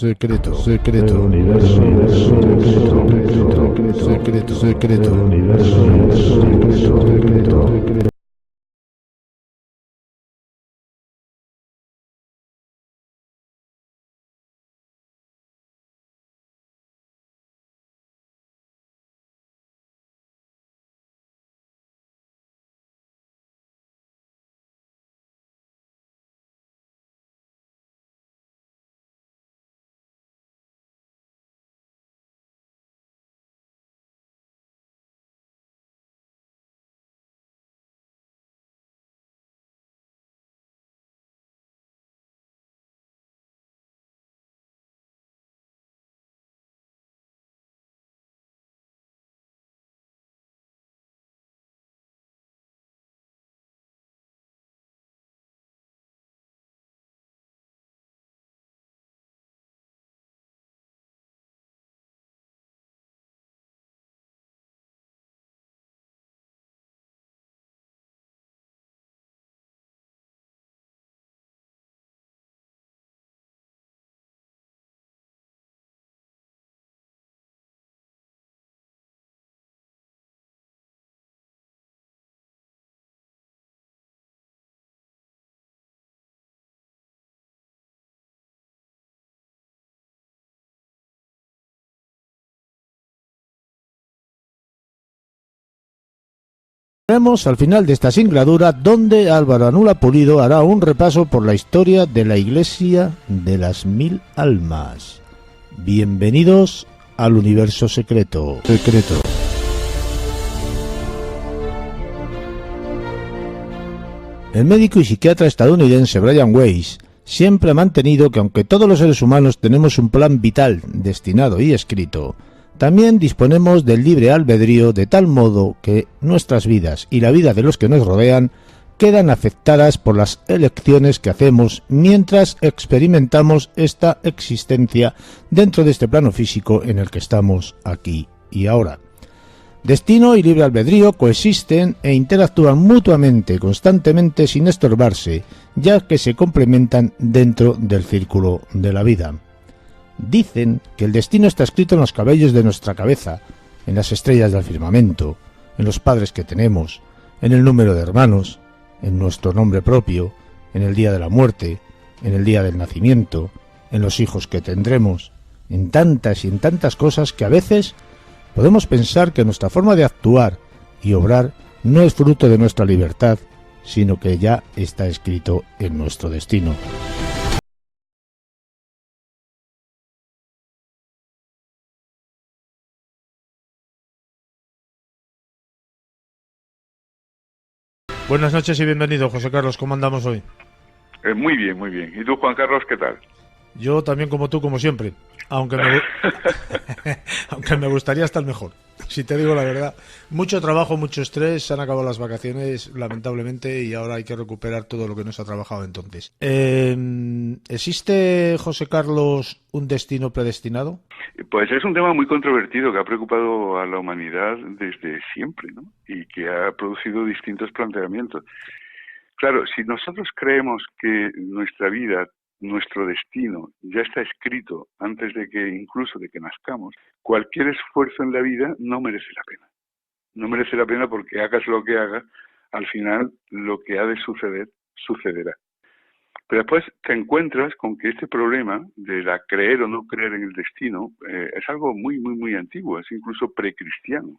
secreto, secreto, universo, secreto, secreto, secreto, universo, secreto. Veremos al final de esta singladura donde Álvaro Anula Pulido hará un repaso por la historia de la Iglesia de las Mil Almas. Bienvenidos al universo secreto. Secreto. El médico y psiquiatra estadounidense Brian Weiss siempre ha mantenido que aunque todos los seres humanos tenemos un plan vital destinado y escrito, también disponemos del libre albedrío de tal modo que nuestras vidas y la vida de los que nos rodean quedan afectadas por las elecciones que hacemos mientras experimentamos esta existencia dentro de este plano físico en el que estamos aquí y ahora. Destino y libre albedrío coexisten e interactúan mutuamente, constantemente, sin estorbarse, ya que se complementan dentro del círculo de la vida. Dicen que el destino está escrito en los cabellos de nuestra cabeza, en las estrellas del firmamento, en los padres que tenemos, en el número de hermanos, en nuestro nombre propio, en el día de la muerte, en el día del nacimiento, en los hijos que tendremos, en tantas y en tantas cosas que a veces podemos pensar que nuestra forma de actuar y obrar no es fruto de nuestra libertad, sino que ya está escrito en nuestro destino. Buenas noches y bienvenido, José Carlos. ¿Cómo andamos hoy? Muy bien, muy bien. ¿Y tú, Juan Carlos, qué tal? Yo también como tú, como siempre. Aunque me gustaría estar mejor, si te digo la verdad. Mucho trabajo, mucho estrés, se han acabado las vacaciones, lamentablemente, y ahora hay que recuperar todo lo que no se ha trabajado entonces. ¿Existe, José Carlos, un destino predestinado? Pues es un tema muy controvertido que ha preocupado a la humanidad desde siempre, ¿no? Y que ha producido distintos planteamientos. Claro, si nosotros creemos que nuestra vida, nuestro destino ya está escrito antes de que incluso de que nazcamos, cualquier esfuerzo en la vida no merece la pena. No merece la pena porque hagas lo que hagas, al final lo que ha de suceder, sucederá. Pero después te encuentras con que este problema de la creer o no creer en el destino es algo muy, muy, muy antiguo, es incluso precristiano.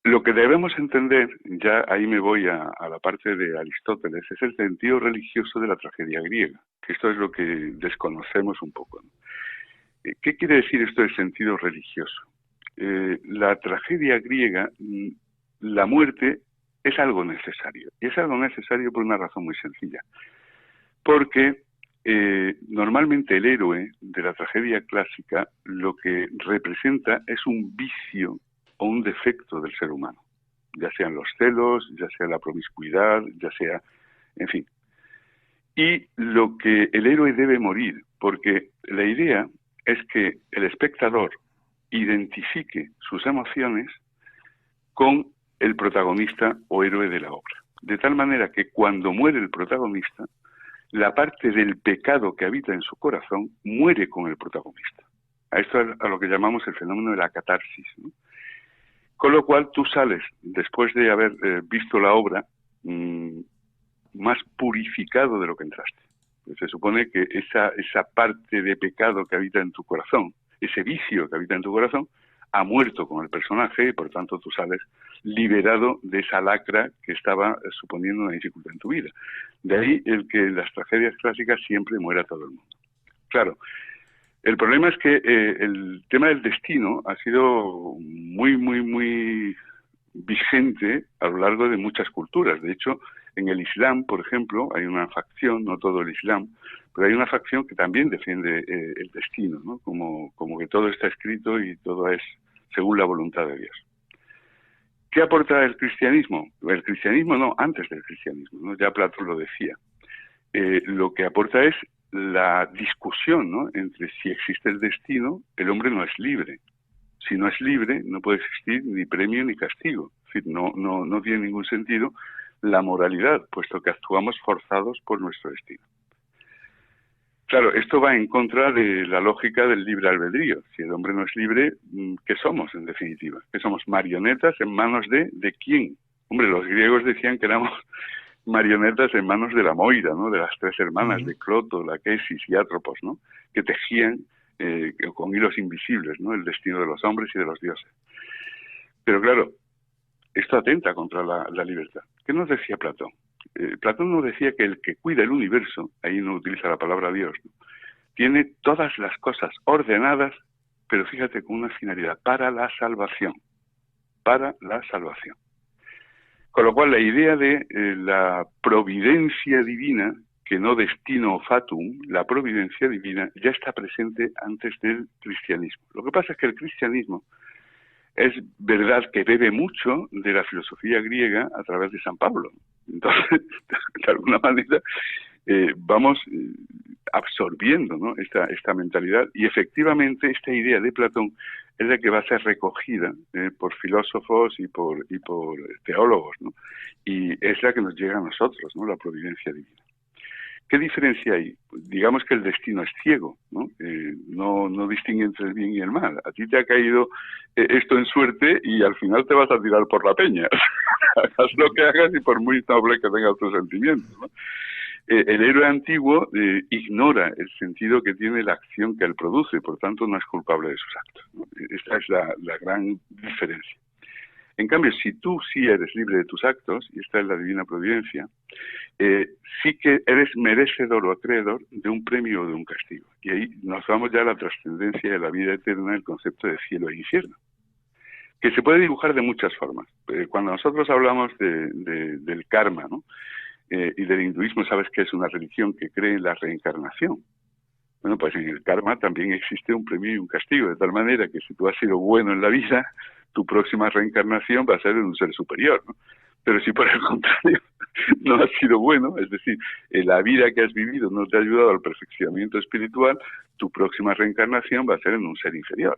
Lo que debemos entender, ya ahí me voy a la parte de Aristóteles, es el sentido religioso de la tragedia griega, que esto es lo que desconocemos un poco, ¿no? ¿Qué quiere decir esto del sentido religioso? La tragedia griega, la muerte es algo necesario, y es algo necesario por una razón muy sencilla, porque normalmente el héroe de la tragedia clásica lo que representa es un vicio o un defecto del ser humano, ya sean los celos, ya sea la promiscuidad, ya sea, en fin. Y lo que el héroe debe morir, porque la idea es que el espectador identifique sus emociones con el protagonista o héroe de la obra. De tal manera que cuando muere el protagonista, la parte del pecado que habita en su corazón muere con el protagonista. A esto es a lo que llamamos el fenómeno de la catarsis, ¿no? Con lo cual tú sales, después de haber visto la obra, más purificado de lo que entraste. Pues se supone que esa parte de pecado que habita en tu corazón, ese vicio que habita en tu corazón, ha muerto con el personaje y por tanto tú sales liberado de esa lacra que estaba suponiendo una dificultad en tu vida. De ahí el que en las tragedias clásicas siempre muera todo el mundo. Claro, el problema es que el tema del destino ha sido muy, muy, muy vigente a lo largo de muchas culturas. De hecho, en el Islam, por ejemplo, hay una facción, no todo el Islam, pero hay una facción que también defiende el destino, ¿no? Como que todo está escrito y todo es según la voluntad de Dios. ¿Qué aporta el cristianismo? El cristianismo no, antes del cristianismo, ¿no? Ya Platón lo decía. Lo que aporta es la discusión, ¿no?, entre si existe el destino, el hombre no es libre. Si no es libre, no puede existir ni premio ni castigo. Es decir, no tiene ningún sentido la moralidad, puesto que actuamos forzados por nuestro destino. Claro, esto va en contra de la lógica del libre albedrío. Si el hombre no es libre, ¿qué somos, en definitiva? ¿Qué somos? ¿Marionetas en manos de quién? Hombre, los griegos decían que éramos marionetas en manos de la Moira, ¿no?, de las tres hermanas, de Cloto, Laquesis y Atropos, ¿no?, que tejían con hilos invisibles, ¿no?, el destino de los hombres y de los dioses. Pero claro, esto atenta contra la libertad. ¿Qué nos decía Platón? Platón nos decía que el que cuida el universo, ahí no utiliza la palabra Dios, ¿no?, tiene todas las cosas ordenadas, pero fíjate, con una finalidad, para la salvación. Para la salvación. Con lo cual, la idea de la providencia divina, que no destino fatum, la providencia divina ya está presente antes del cristianismo. Lo que pasa es que el cristianismo es verdad que bebe mucho de la filosofía griega a través de San Pablo. Entonces, de alguna manera, vamos absorbiendo, ¿no?, esta mentalidad, y efectivamente esta idea de Platón es la que va a ser recogida por filósofos y por teólogos, ¿no?, y es la que nos llega a nosotros, ¿no?, la providencia divina. ¿Qué diferencia hay? Digamos que el destino es ciego, ¿no? No distingue entre el bien y el mal. A ti te ha caído esto en suerte y al final te vas a tirar por la peña. Hagas lo que hagas y por muy noble que tengas tus sentimientos, ¿no? El héroe antiguo ignora el sentido que tiene la acción que él produce, por tanto no es culpable de sus actos, ¿no? Esta es la gran diferencia. En cambio, si tú sí eres libre de tus actos, y esta es la divina providencia, sí que eres merecedor o acreedor de un premio o de un castigo. Y ahí nos vamos ya a la trascendencia de la vida eterna, el concepto de cielo e infierno, que se puede dibujar de muchas formas. Cuando nosotros hablamos del karma, ¿no?, y del hinduismo, sabes que es una religión que cree en la reencarnación. Bueno, pues en el karma también existe un premio y un castigo, de tal manera que si tú has sido bueno en la vida, tu próxima reencarnación va a ser en un ser superior, ¿no? Pero si por el contrario no has sido bueno, es decir, la vida que has vivido no te ha ayudado al perfeccionamiento espiritual, tu próxima reencarnación va a ser en un ser inferior.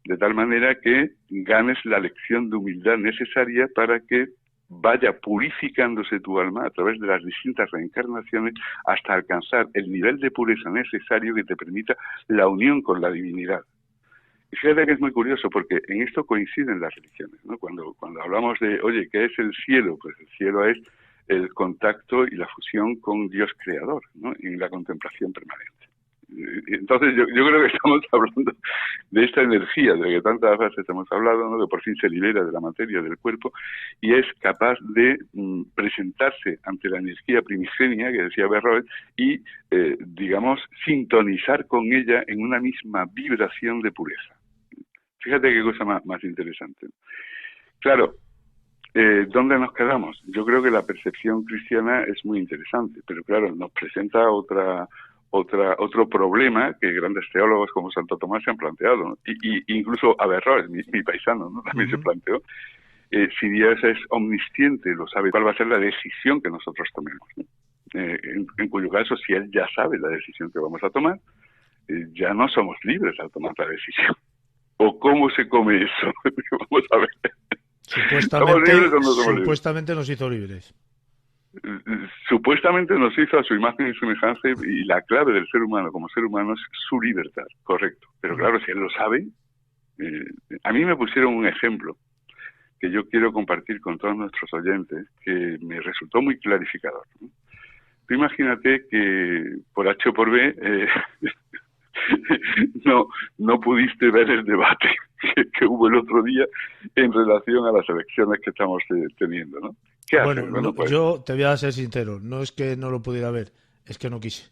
De tal manera que ganes la lección de humildad necesaria para que vaya purificándose tu alma a través de las distintas reencarnaciones hasta alcanzar el nivel de pureza necesario que te permita la unión con la divinidad. Y fíjate que es muy curioso porque en esto coinciden las religiones, ¿no? Cuando hablamos de, oye, ¿qué es el cielo? Pues el cielo es el contacto y la fusión con Dios creador, ¿no?, y la contemplación permanente. Entonces yo creo que estamos hablando de esta energía de la que tantas veces hemos hablado, ¿no?, de por fin se libera de la materia del cuerpo y es capaz de presentarse ante la energía primigenia que decía Berroet y, digamos, sintonizar con ella en una misma vibración de pureza. Fíjate qué cosa más interesante. Claro, ¿dónde nos quedamos? Yo creo que la percepción cristiana es muy interesante, pero claro, nos presenta otro problema que grandes teólogos como Santo Tomás se han planteado, ¿no? Y incluso Averroes, mi paisano, ¿no?, también se planteó. Si Dios es omnisciente, lo sabe, ¿cuál va a ser la decisión que nosotros tomemos, ¿no? En cuyo caso, si Él ya sabe la decisión que vamos a tomar, ya no somos libres al tomar la decisión. ¿O cómo se come eso? Vamos a ver. Supuestamente, ¿somos libres o no somos libres? Supuestamente nos hizo libres. supuestamente nos hizo a su imagen y semejanza, y la clave del ser humano como ser humano es su libertad, correcto. Pero claro, si él lo sabe, a mí me pusieron un ejemplo que yo quiero compartir con todos nuestros oyentes, que me resultó muy clarificador, ¿no? Tú imagínate que por H o por B no pudiste ver el debate que hubo el otro día en relación a las elecciones que estamos teniendo, ¿no? ¿Qué haces? Bueno, Pues, yo te voy a ser sincero, no es que no lo pudiera ver, es que no quise.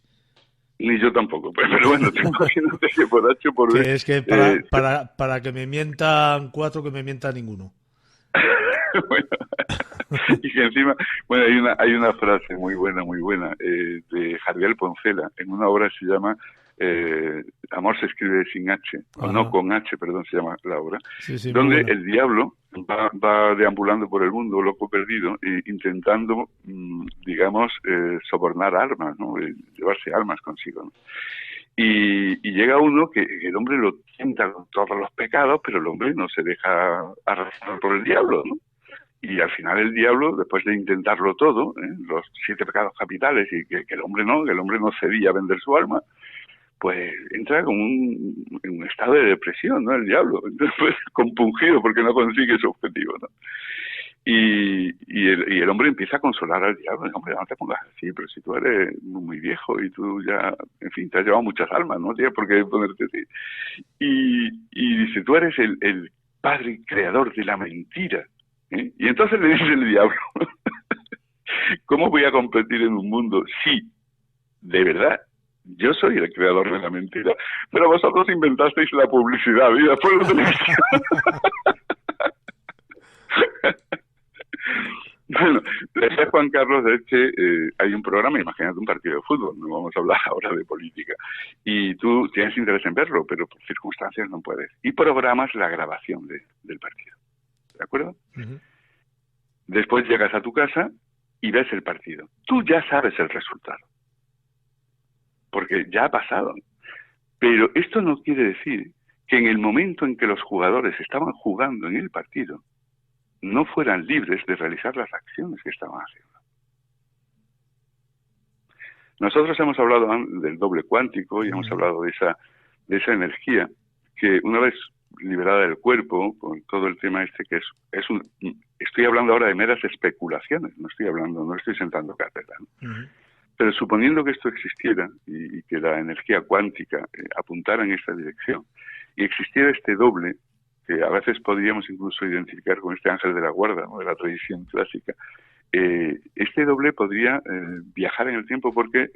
Ni yo tampoco, pero bueno, te imagínate que por H o por B... Que es que para que me mientan 4, que me mienta ninguno. Bueno, y que encima, bueno, hay una frase muy buena, de Javier Poncela, en una obra que se llama Amor se escribe sin H, o no con H, perdón, se llama la obra, sí, donde el diablo va deambulando por el mundo, loco perdido, intentando, digamos, sobornar almas, ¿no? Llevarse almas consigo, ¿no? Y llega uno que el hombre lo tienta con todos los pecados, pero el hombre no se deja arrastrar por el diablo, ¿no? Y al final el diablo, después de intentarlo todo, los 7 pecados capitales, y que el hombre no cedía a vender su alma, pues entra como en un estado de depresión, ¿no? El diablo, entonces, compungido porque no consigue su objetivo, ¿no? Y el hombre empieza a consolar al diablo. Hombre, no te pongas así, pero si tú eres muy viejo y tú ya, en fin, te has llevado muchas almas, no tienes por qué ponerte así. Y dice, tú eres el padre creador de la mentira, ¿eh? Y entonces le dice el diablo, ¿cómo voy a competir en un mundo si, de verdad, yo soy el creador de la mentira, pero vosotros inventasteis la publicidad y después lo tenéis? Bueno, decía Juan Carlos, es que hay un programa, imagínate un partido de fútbol, no vamos a hablar ahora de política, y tú tienes interés en verlo, pero por circunstancias no puedes. Y programas la grabación del partido, ¿de acuerdo? Uh-huh. Después llegas a tu casa y ves el partido. Tú ya sabes el resultado, porque ya ha pasado. Pero esto no quiere decir que en el momento en que los jugadores estaban jugando en el partido, no fueran libres de realizar las acciones que estaban haciendo. Nosotros hemos hablado del doble cuántico y hemos hablado de esa energía que una vez liberada del cuerpo, con todo el tema este que estoy hablando ahora de meras especulaciones, no estoy sentando cátedra, ¿no? Uh-huh. Pero suponiendo que esto existiera y que la energía cuántica apuntara en esta dirección y existiera este doble, que a veces podríamos incluso identificar con este ángel de la guarda, ¿no?, de la tradición clásica, este doble podría viajar en el tiempo porque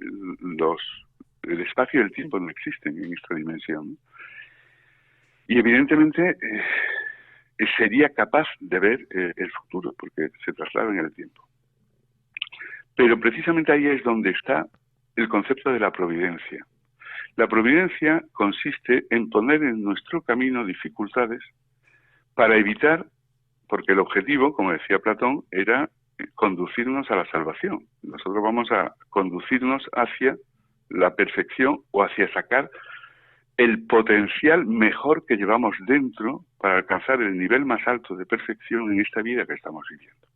el espacio y el tiempo no existen en esta dimensión, ¿no? Y evidentemente sería capaz de ver el futuro porque se traslada en el tiempo. Pero precisamente ahí es donde está el concepto de la providencia. La providencia consiste en poner en nuestro camino dificultades para evitar, porque el objetivo, como decía Platón, era conducirnos a la salvación. Nosotros vamos a conducirnos hacia la perfección o hacia sacar el potencial mejor que llevamos dentro para alcanzar el nivel más alto de perfección en esta vida que estamos viviendo.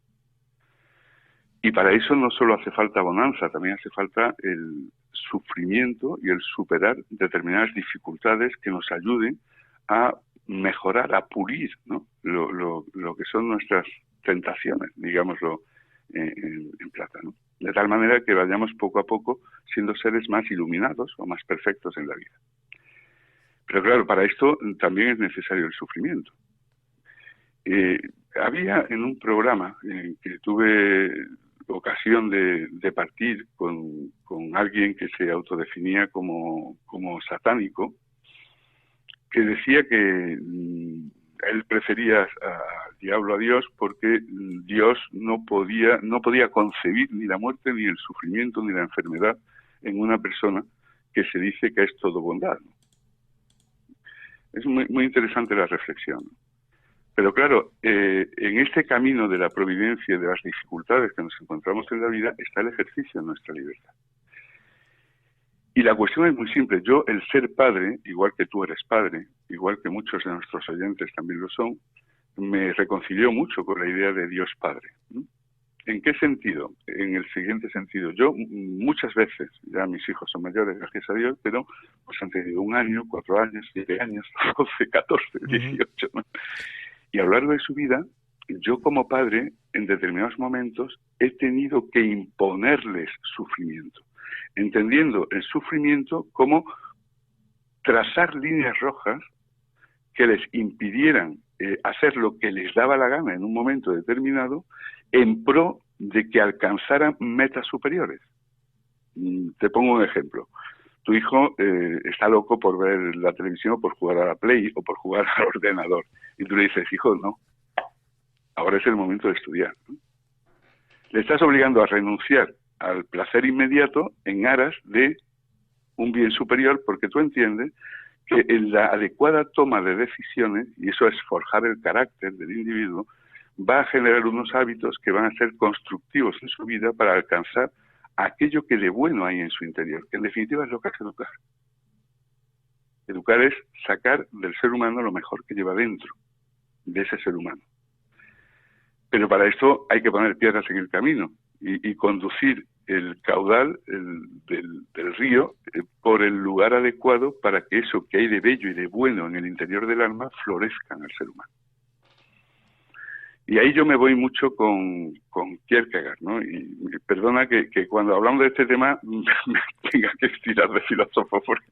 Y para eso no solo hace falta bonanza, también hace falta el sufrimiento y el superar determinadas dificultades que nos ayuden a mejorar, a pulir, ¿no?, lo que son nuestras tentaciones, digámoslo en plata, ¿no? De tal manera que vayamos poco a poco siendo seres más iluminados o más perfectos en la vida. Pero claro, para esto también es necesario el sufrimiento. Había en un programa en que tuve ocasión de partir con alguien que se autodefinía como satánico, que decía que él prefería al diablo a Dios porque Dios no podía concebir ni la muerte, ni el sufrimiento, ni la enfermedad en una persona que se dice que es todo bondad, ¿no? Es muy, muy interesante la reflexión. Pero claro, en este camino de la providencia y de las dificultades que nos encontramos en la vida está el ejercicio de nuestra libertad. Y la cuestión es muy simple. Yo, el ser padre, igual que tú eres padre, igual que muchos de nuestros oyentes también lo son, me reconcilió mucho con la idea de Dios Padre, ¿no? ¿En qué sentido? En el siguiente sentido. Yo muchas veces, ya mis hijos son mayores, gracias a Dios, pero pues han tenido 1 año, 4 años, 7 años, 12, 14, 18, ¿no? Y a lo largo de su vida, yo como padre, en determinados momentos, he tenido que imponerles sufrimiento, entendiendo el sufrimiento como trazar líneas rojas que les impidieran hacer lo que les daba la gana en un momento determinado en pro de que alcanzaran metas superiores. Te pongo un ejemplo. Tu hijo está loco por ver la televisión o por jugar a la Play o por jugar al ordenador. Y tú le dices, hijo, no, ahora es el momento de estudiar, ¿no? Le estás obligando a renunciar al placer inmediato en aras de un bien superior, porque tú entiendes que en la adecuada toma de decisiones, y eso es forjar el carácter del individuo, va a generar unos hábitos que van a ser constructivos en su vida para alcanzar aquello que de bueno hay en su interior, que en definitiva es lo que es educar. Educar es sacar del ser humano lo mejor que lleva dentro de ese ser humano. Pero para esto hay que poner piedras en el camino y conducir el caudal del río por el lugar adecuado para que eso que hay de bello y de bueno en el interior del alma florezca en el ser humano. Y ahí yo me voy mucho con Kierkegaard, ¿no? Y perdona que cuando hablamos de este tema me tenga que estirar de filósofo, porque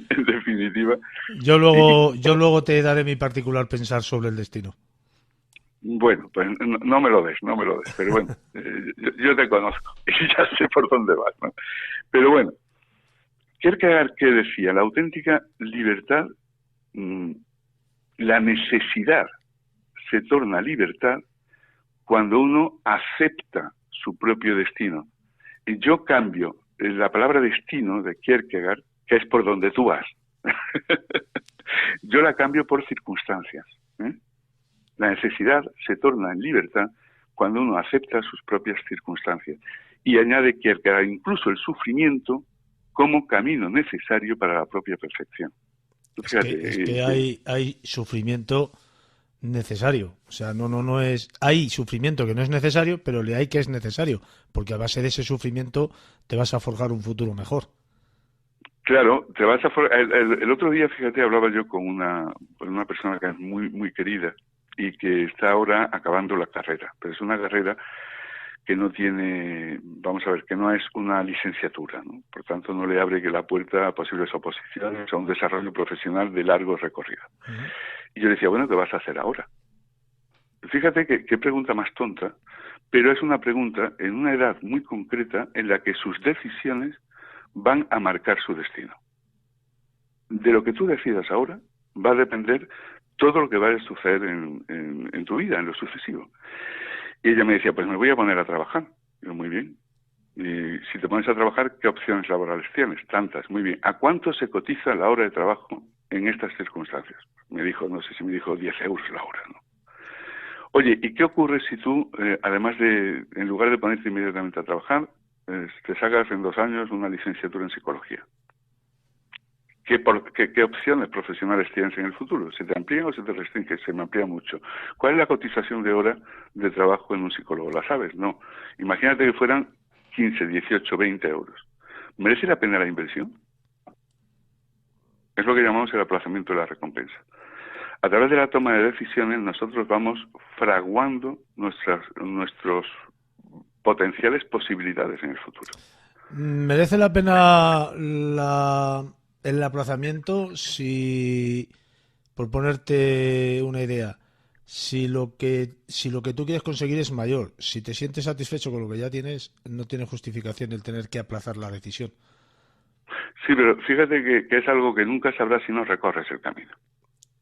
en definitiva... Yo luego te daré mi particular pensar sobre el destino. Bueno, pues no me lo des, pero bueno, yo te conozco y ya sé por dónde vas, ¿no? Pero bueno, Kierkegaard, ¿qué decía? La auténtica libertad, la necesidad se torna libertad cuando uno acepta su propio destino. Y yo cambio la palabra destino de Kierkegaard, que es por donde tú vas, yo la cambio por circunstancias, ¿eh? La necesidad se torna en libertad cuando uno acepta sus propias circunstancias. Y añade Kierkegaard incluso el sufrimiento como camino necesario para la propia perfección. Fíjate, es que hay sufrimiento necesario. O sea, no es... Hay sufrimiento que no es necesario, pero le hay que es necesario. Porque a base de ese sufrimiento te vas a forjar un futuro mejor. Claro, te vas a forjar... El otro día, fíjate, hablaba yo con una persona que es muy, muy querida y que está ahora acabando la carrera, pero es una carrera que no tiene, vamos a ver, que no es una licenciatura, ¿no? Por tanto, no le abre que la puerta a posibles oposiciones, a un desarrollo profesional de largo recorrido. Y yo le decía, bueno, ¿qué vas a hacer ahora? Fíjate qué pregunta más tonta, pero es una pregunta en una edad muy concreta en la que sus decisiones van a marcar su destino. De lo que tú decidas ahora va a depender todo lo que va a suceder en tu vida, en lo sucesivo. Y ella me decía, pues me voy a poner a trabajar. Yo, muy bien. Y si te pones a trabajar, ¿qué opciones laborales tienes? Tantas, muy bien. ¿A cuánto se cotiza la hora de trabajo en estas circunstancias? Me dijo, no sé si me dijo 10 euros la hora, ¿no? Oye, ¿y qué ocurre si tú, además de, en lugar de ponerte inmediatamente a trabajar, te sacas en 2 años una licenciatura en psicología? ¿Qué opciones profesionales tienes en el futuro? ¿Se te amplían o se te restringen? Se me amplía mucho. ¿Cuál es la cotización de hora de trabajo en un psicólogo? ¿La sabes? No. Imagínate que fueran 15, 18, 20 euros. ¿Merece la pena la inversión? Es lo que llamamos el aplazamiento de la recompensa. A través de la toma de decisiones nosotros vamos fraguando nuestros potenciales posibilidades en el futuro. ¿Merece la pena el aplazamiento si, por ponerte una idea, si lo que tú quieres conseguir es mayor, si te sientes satisfecho con lo que ya tienes, no tiene justificación el tener que aplazar la decisión? Sí, pero fíjate que es algo que nunca sabrás si no recorres el camino.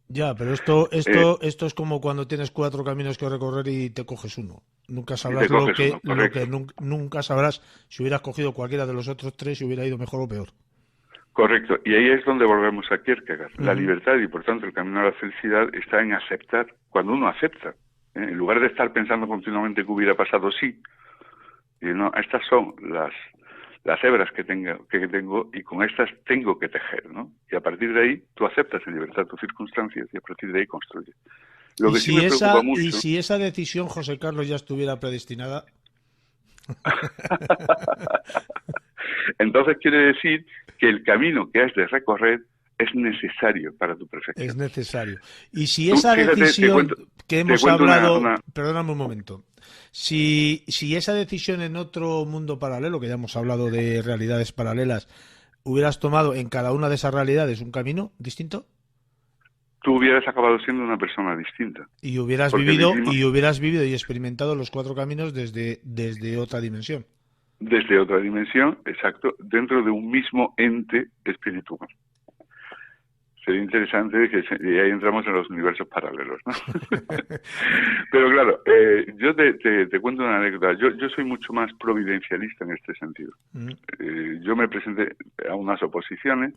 Ya, pero esto es como cuando tienes 4 caminos que recorrer y te coges uno. Nunca sabrás nunca sabrás si hubieras cogido cualquiera de los otros 3 si hubiera ido mejor o peor. Correcto, y ahí es donde volvemos a Kierkegaard. La libertad y por tanto el camino a la felicidad está en aceptar, cuando uno acepta, en lugar de estar pensando continuamente que hubiera pasado sí, y no, estas son las hebras que tengo y con estas tengo que tejer, ¿no? Y a partir de ahí tú aceptas en libertad tus circunstancias y a partir de ahí construyes. Lo que sí me preocupa mucho... Y si esa decisión, José Carlos, ya estuviera predestinada, Entonces quiere decir que el camino que has de recorrer es necesario para tu perfección. Es necesario. Y si Tú, esa fíjate, decisión que hemos hablado, una... perdóname un momento, si esa decisión en otro mundo paralelo, que ya hemos hablado de realidades paralelas, hubieras tomado en cada una de esas realidades un camino distinto Tú hubieras acabado siendo una persona distinta. y hubieras Porque vivido vivimos y experimentado los cuatro caminos desde otra dimensión. desde otra dimensión, exacto, dentro de un mismo ente espiritual. Sería interesante y ahí entramos en los universos paralelos, ¿no? Pero claro, yo te cuento una anécdota. Yo soy mucho más providencialista en este sentido. Yo me presenté a unas oposiciones,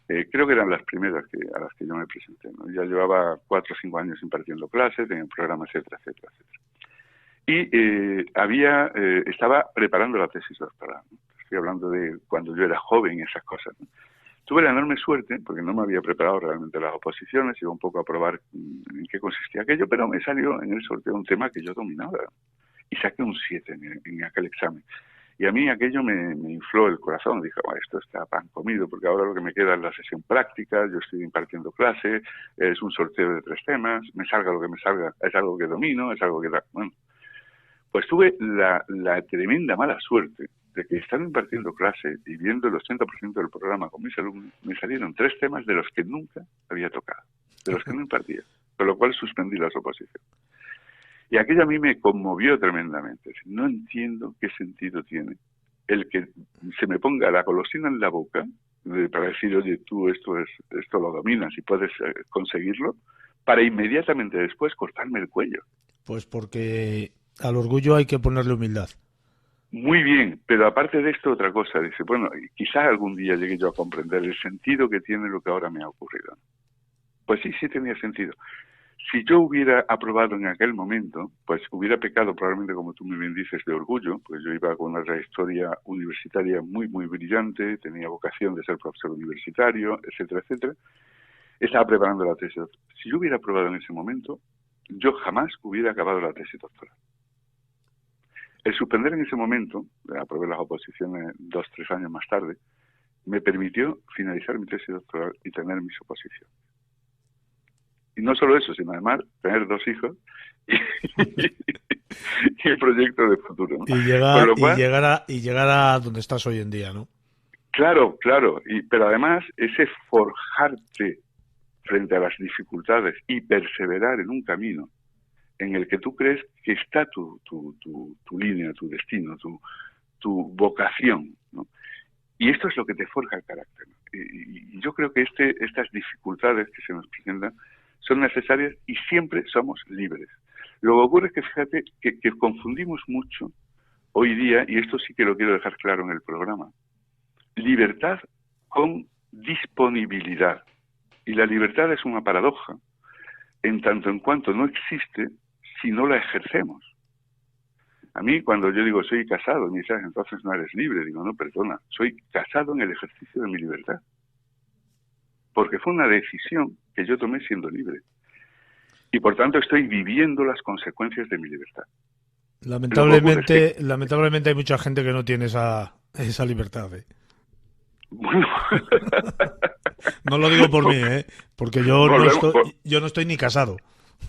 creo que eran las primeras a las que yo me presenté, ¿no? Ya llevaba 4 o 5 años impartiendo clases en el programa, etcétera, etcétera, etcétera. Y estaba preparando la tesis doctoral, ¿no? Estoy hablando de cuando yo era joven y esas cosas, ¿no? Tuve la enorme suerte, porque no me había preparado realmente las oposiciones, iba un poco a probar en qué consistía aquello, pero me salió en el sorteo un tema que yo dominaba y saqué un 7 en aquel examen. Y a mí aquello me infló el corazón. Dije, bueno, esto está pan comido, porque ahora lo que me queda es la sesión práctica, yo estoy impartiendo clase, es un sorteo de 3 temas, me salga lo que me salga, es algo que domino, es algo que... Bueno, pues tuve la tremenda mala suerte de que estando impartiendo clase y viendo el 80% del programa con mis alumnos, me salieron 3 temas de los que nunca había tocado, de los que no impartía, con lo cual suspendí las oposiciones. Y aquello a mí me conmovió tremendamente. No entiendo qué sentido tiene el que se me ponga la golosina en la boca para decir, oye, tú esto lo dominas y puedes conseguirlo, para inmediatamente después cortarme el cuello. Pues porque al orgullo hay que ponerle humildad. Muy bien, pero aparte de esto otra cosa, dice, bueno, quizás algún día llegue yo a comprender el sentido que tiene lo que ahora me ha ocurrido. Pues sí tenía sentido. Si yo hubiera aprobado en aquel momento, pues hubiera pecado probablemente, como tú muy bien dices, de orgullo, pues yo iba con una trayectoria universitaria muy, muy brillante, tenía vocación de ser profesor universitario, etcétera, etcétera. Estaba preparando la tesis doctoral. Si yo hubiera aprobado en ese momento, yo jamás hubiera acabado la tesis doctoral. El suspender en ese momento, aprobé las oposiciones 2 o 3 años más tarde, me permitió finalizar mi tesis doctoral y tener mis oposiciones. Y no solo eso, sino además tener 2 hijos y el proyecto de futuro, ¿no? Y llegar a donde estás hoy en día, ¿no? Claro, pero además ese forjarte frente a las dificultades y perseverar en un camino en el que tú crees que está tu línea, tu destino, tu vocación, ¿no? Y esto es lo que te forja el carácter, ¿no? Y yo creo que estas dificultades que se nos presentan son necesarias y siempre somos libres. Lo que ocurre es que fíjate que confundimos mucho hoy día, y esto sí que lo quiero dejar claro en el programa, libertad con disponibilidad. Y la libertad es una paradoja, en tanto en cuanto no existe si no la ejercemos. A mí, cuando yo digo soy casado, me dicen, entonces no eres libre. Digo, no, perdona, soy casado en el ejercicio de mi libertad. Porque fue una decisión que yo tomé siendo libre. Y por tanto estoy viviendo las consecuencias de mi libertad. Lamentablemente hay mucha gente que no tiene esa libertad, ¿eh? Bueno. No lo digo por mí, porque yo no estoy ni casado.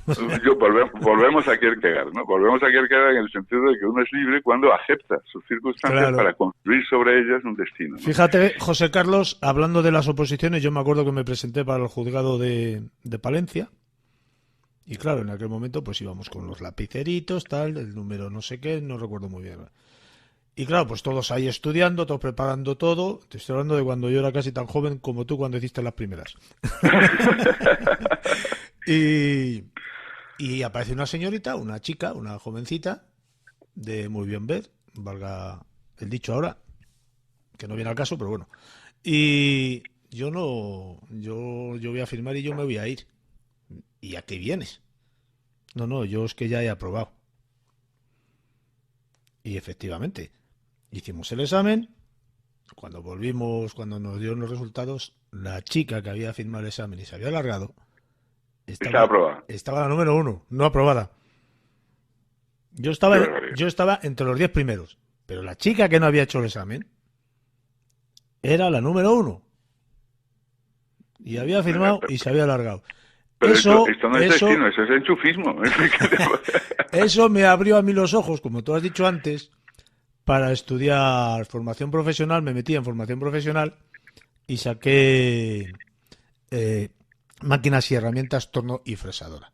Volvemos a Kierkegaard, ¿no? Volvemos a Kierkegaard en el sentido de que uno es libre cuando acepta sus circunstancias, claro, para construir sobre ellas un destino, ¿no? Fíjate, José Carlos, hablando de las oposiciones, yo me acuerdo que me presenté para el juzgado de Palencia. Y claro, en aquel momento pues íbamos con los lapiceritos, tal, el número no sé qué, no recuerdo muy bien. Y claro, pues todos ahí estudiando, todos preparando todo. Te estoy hablando de cuando yo era casi tan joven como tú cuando hiciste las primeras. Y aparece una señorita, una chica, una jovencita, de muy bien ver, valga el dicho ahora, que no viene al caso, pero bueno. Y yo voy a firmar y yo me voy a ir. ¿Y a qué vienes? No, yo es que ya he aprobado. Y efectivamente, hicimos el examen. Cuando nos dieron los resultados, la chica que había firmado el examen y se había alargado estaba aprobada. Estaba la número 1, no aprobada. Yo estaba entre los 10 primeros. Pero la chica que no había hecho el examen era la número 1. Y había firmado y se había alargado. Pero Eso, esto no es destino, eso es enchufismo. eso me abrió a mí los ojos, como tú has dicho antes, para estudiar formación profesional. Me metí en formación profesional y saqué máquinas y herramientas, torno y fresadora.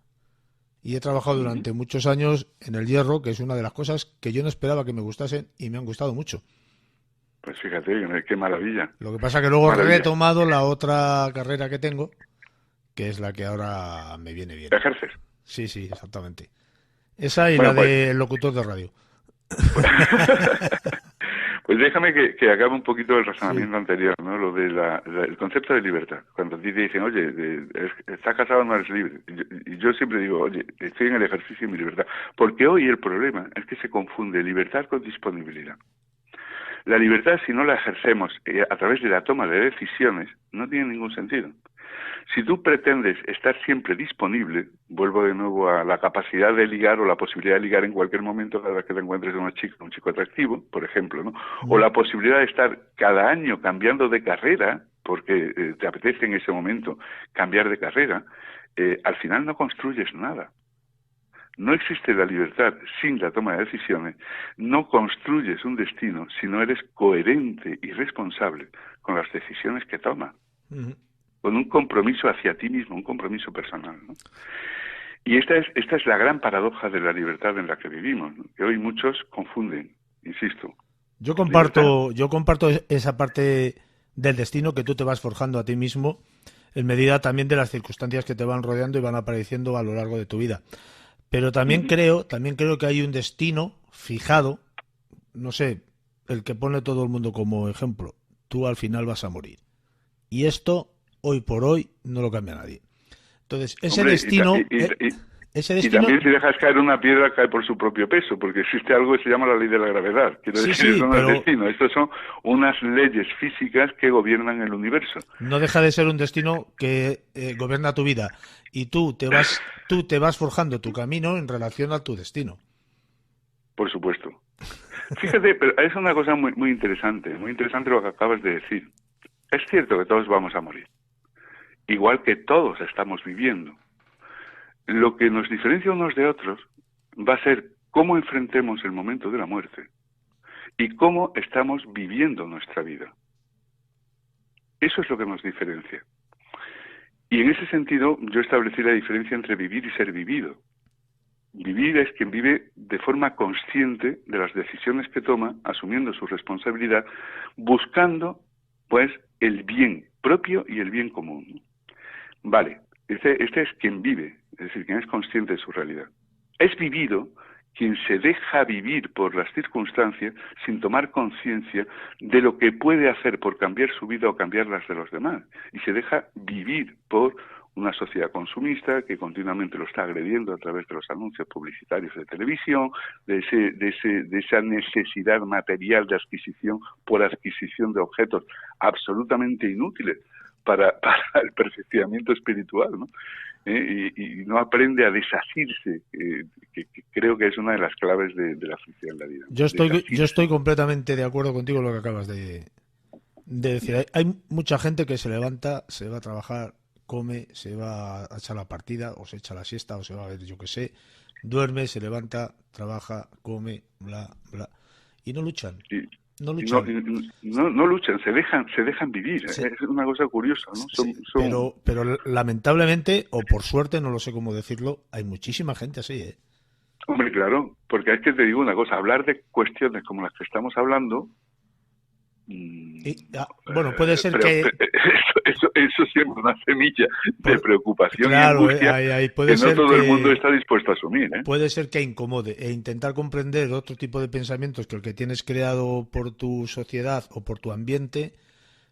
Y he trabajado durante muchos años en el hierro, que es una de las cosas que yo no esperaba que me gustasen y me han gustado mucho. Pues fíjate, qué maravilla. Lo que pasa que luego he Maravilla. retomado la otra carrera que tengo, que es la que ahora me viene bien. ¿Ejerces? Sí, exactamente. Esa y Bueno, la de locutor de radio. Pues déjame que acabe un poquito el razonamiento Sí. anterior, ¿no? Lo de el concepto de libertad. Cuando a ti te dicen, oye, estás casado, no eres libre. Y yo siempre digo, oye, estoy en el ejercicio de mi libertad. Porque hoy el problema es que se confunde libertad con disponibilidad. La libertad, si no la ejercemos a través de la toma de decisiones, no tiene ningún sentido. Si tú pretendes estar siempre disponible, vuelvo de nuevo a la capacidad de ligar o la posibilidad de ligar en cualquier momento cada vez que te encuentres con una chica, un chico atractivo, por ejemplo, ¿no? O la posibilidad de estar cada año cambiando de carrera, porque te apetece en ese momento cambiar de carrera, al final no construyes nada. No existe la libertad sin la toma de decisiones, no construyes un destino si no eres coherente y responsable con las decisiones que tomas. Con un compromiso hacia ti mismo, un compromiso personal, ¿no? Y esta es la gran paradoja de la libertad en la que vivimos, ¿no? Que hoy muchos confunden, insisto. Yo comparto esa parte del destino que tú te vas forjando a ti mismo en medida también de las circunstancias que te van rodeando y van apareciendo a lo largo de tu vida. Pero también creo que hay un destino fijado, no sé, el que pone todo el mundo como ejemplo. Tú al final vas a morir. Y esto, hoy por hoy, no lo cambia nadie. Entonces, ese destino... Y también si dejas caer una piedra, cae por su propio peso, porque existe algo que se llama la ley de la gravedad. Quiero decir, eso no es destino. Estos son unas leyes físicas que gobiernan el universo. No deja de ser un destino que gobierna tu vida. Y tú te vas forjando tu camino en relación a tu destino. Por supuesto. Fíjate, pero es una cosa muy interesante lo que acabas de decir. Es cierto que todos vamos a morir, igual que todos estamos viviendo. Lo que nos diferencia unos de otros va a ser cómo enfrentemos el momento de la muerte y cómo estamos viviendo nuestra vida. Eso es lo que nos diferencia. Y en ese sentido, yo establecí la diferencia entre vivir y ser vivido. Vivir es quien vive de forma consciente de las decisiones que toma, asumiendo su responsabilidad, buscando, pues, el bien propio y el bien común. Vale, este es quien vive, es decir, quien es consciente de su realidad. Es vivido quien se deja vivir por las circunstancias sin tomar conciencia de lo que puede hacer por cambiar su vida o cambiar las de los demás. Y se deja vivir por una sociedad consumista que continuamente lo está agrediendo a través de los anuncios publicitarios de televisión, de esa necesidad material de adquisición por adquisición de objetos absolutamente inútiles para el perfeccionamiento espiritual, ¿no? Y no aprende a desasirse, que creo que es una de las claves de la felicidad en la vida. Yo estoy completamente de acuerdo contigo en lo que acabas de decir. Hay mucha gente que se levanta, se va a trabajar, come, se va a echar la partida, o se echa la siesta, o se va a ver, yo qué sé, duerme, se levanta, trabaja, come, bla, bla, y no luchan. No luchan. No luchan, se dejan vivir. Sí. Es una cosa curiosa, ¿no? Sí, pero lamentablemente, o por suerte, no lo sé cómo decirlo, hay muchísima gente así, ¿eh? Hombre, claro, porque es que te digo una cosa, hablar de cuestiones como las que estamos hablando... bueno, puede ser que... Eso siempre es una semilla de preocupación, claro, y angustia puede que ser no todo el mundo está dispuesto a asumir, ¿eh? Puede ser que incomode, e intentar comprender otro tipo de pensamientos que el que tienes creado por tu sociedad o por tu ambiente,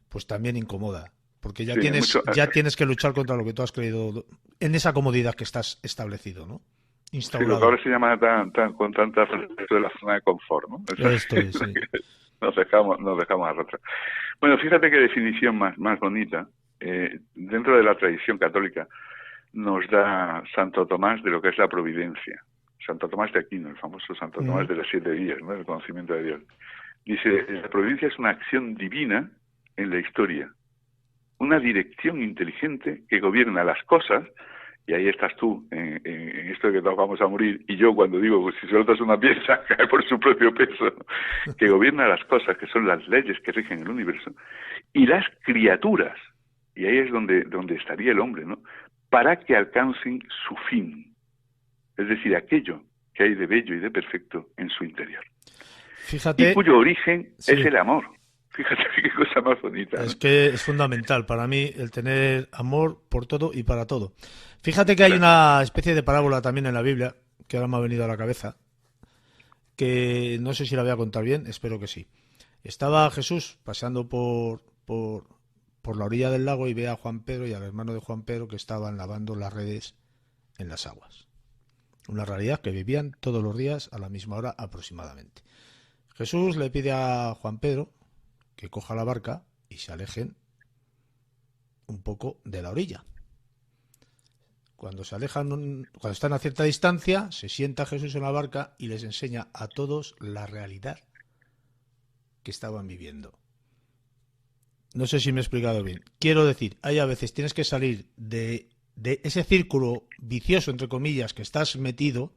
pues también incomoda. Porque ya tienes que luchar contra lo que tú has creído en esa comodidad que estás establecido, ¿no? Instaurado. Sí, lo que ahora se llama con tanta frecuencia de la zona de confort, ¿no? Esto es, sí. Nos dejamos arrastrar. Bueno, fíjate qué definición más bonita. Dentro de la tradición católica nos da Santo Tomás de lo que es la providencia. Santo Tomás de Aquino, el famoso Santo Tomás de las 7 vías, ¿no? El conocimiento de Dios. Dice, la providencia es una acción divina en la historia, una dirección inteligente que gobierna las cosas, y ahí estás tú, en esto de que todos vamos a morir, y yo cuando digo, pues si sueltas una pieza, cae por su propio peso, que gobierna las cosas, que son las leyes que rigen el universo, y las criaturas, y ahí es donde estaría el hombre, ¿no? Para que alcancen su fin, es decir, aquello que hay de bello y de perfecto en su interior. Fíjate, y cuyo origen sí, es el amor. Fíjate qué cosa más bonita, ¿no? Es que es fundamental para mí el tener amor por todo y para todo. Fíjate que hay una especie de parábola también en la Biblia, que ahora me ha venido a la cabeza, que no sé si la voy a contar bien, espero que sí. Estaba Jesús paseando por la orilla del lago y ve a Juan Pedro y al hermano de Juan Pedro que estaban lavando las redes en las aguas. Una realidad que vivían todos los días a la misma hora aproximadamente. Jesús le pide a Juan Pedro que coja la barca y se alejen un poco de la orilla. Cuando se alejan, cuando están a cierta distancia, se sienta Jesús en la barca y les enseña a todos la realidad que estaban viviendo. No sé si me he explicado bien. Quiero decir, hay a veces tienes que salir de ese círculo vicioso, entre comillas, que estás metido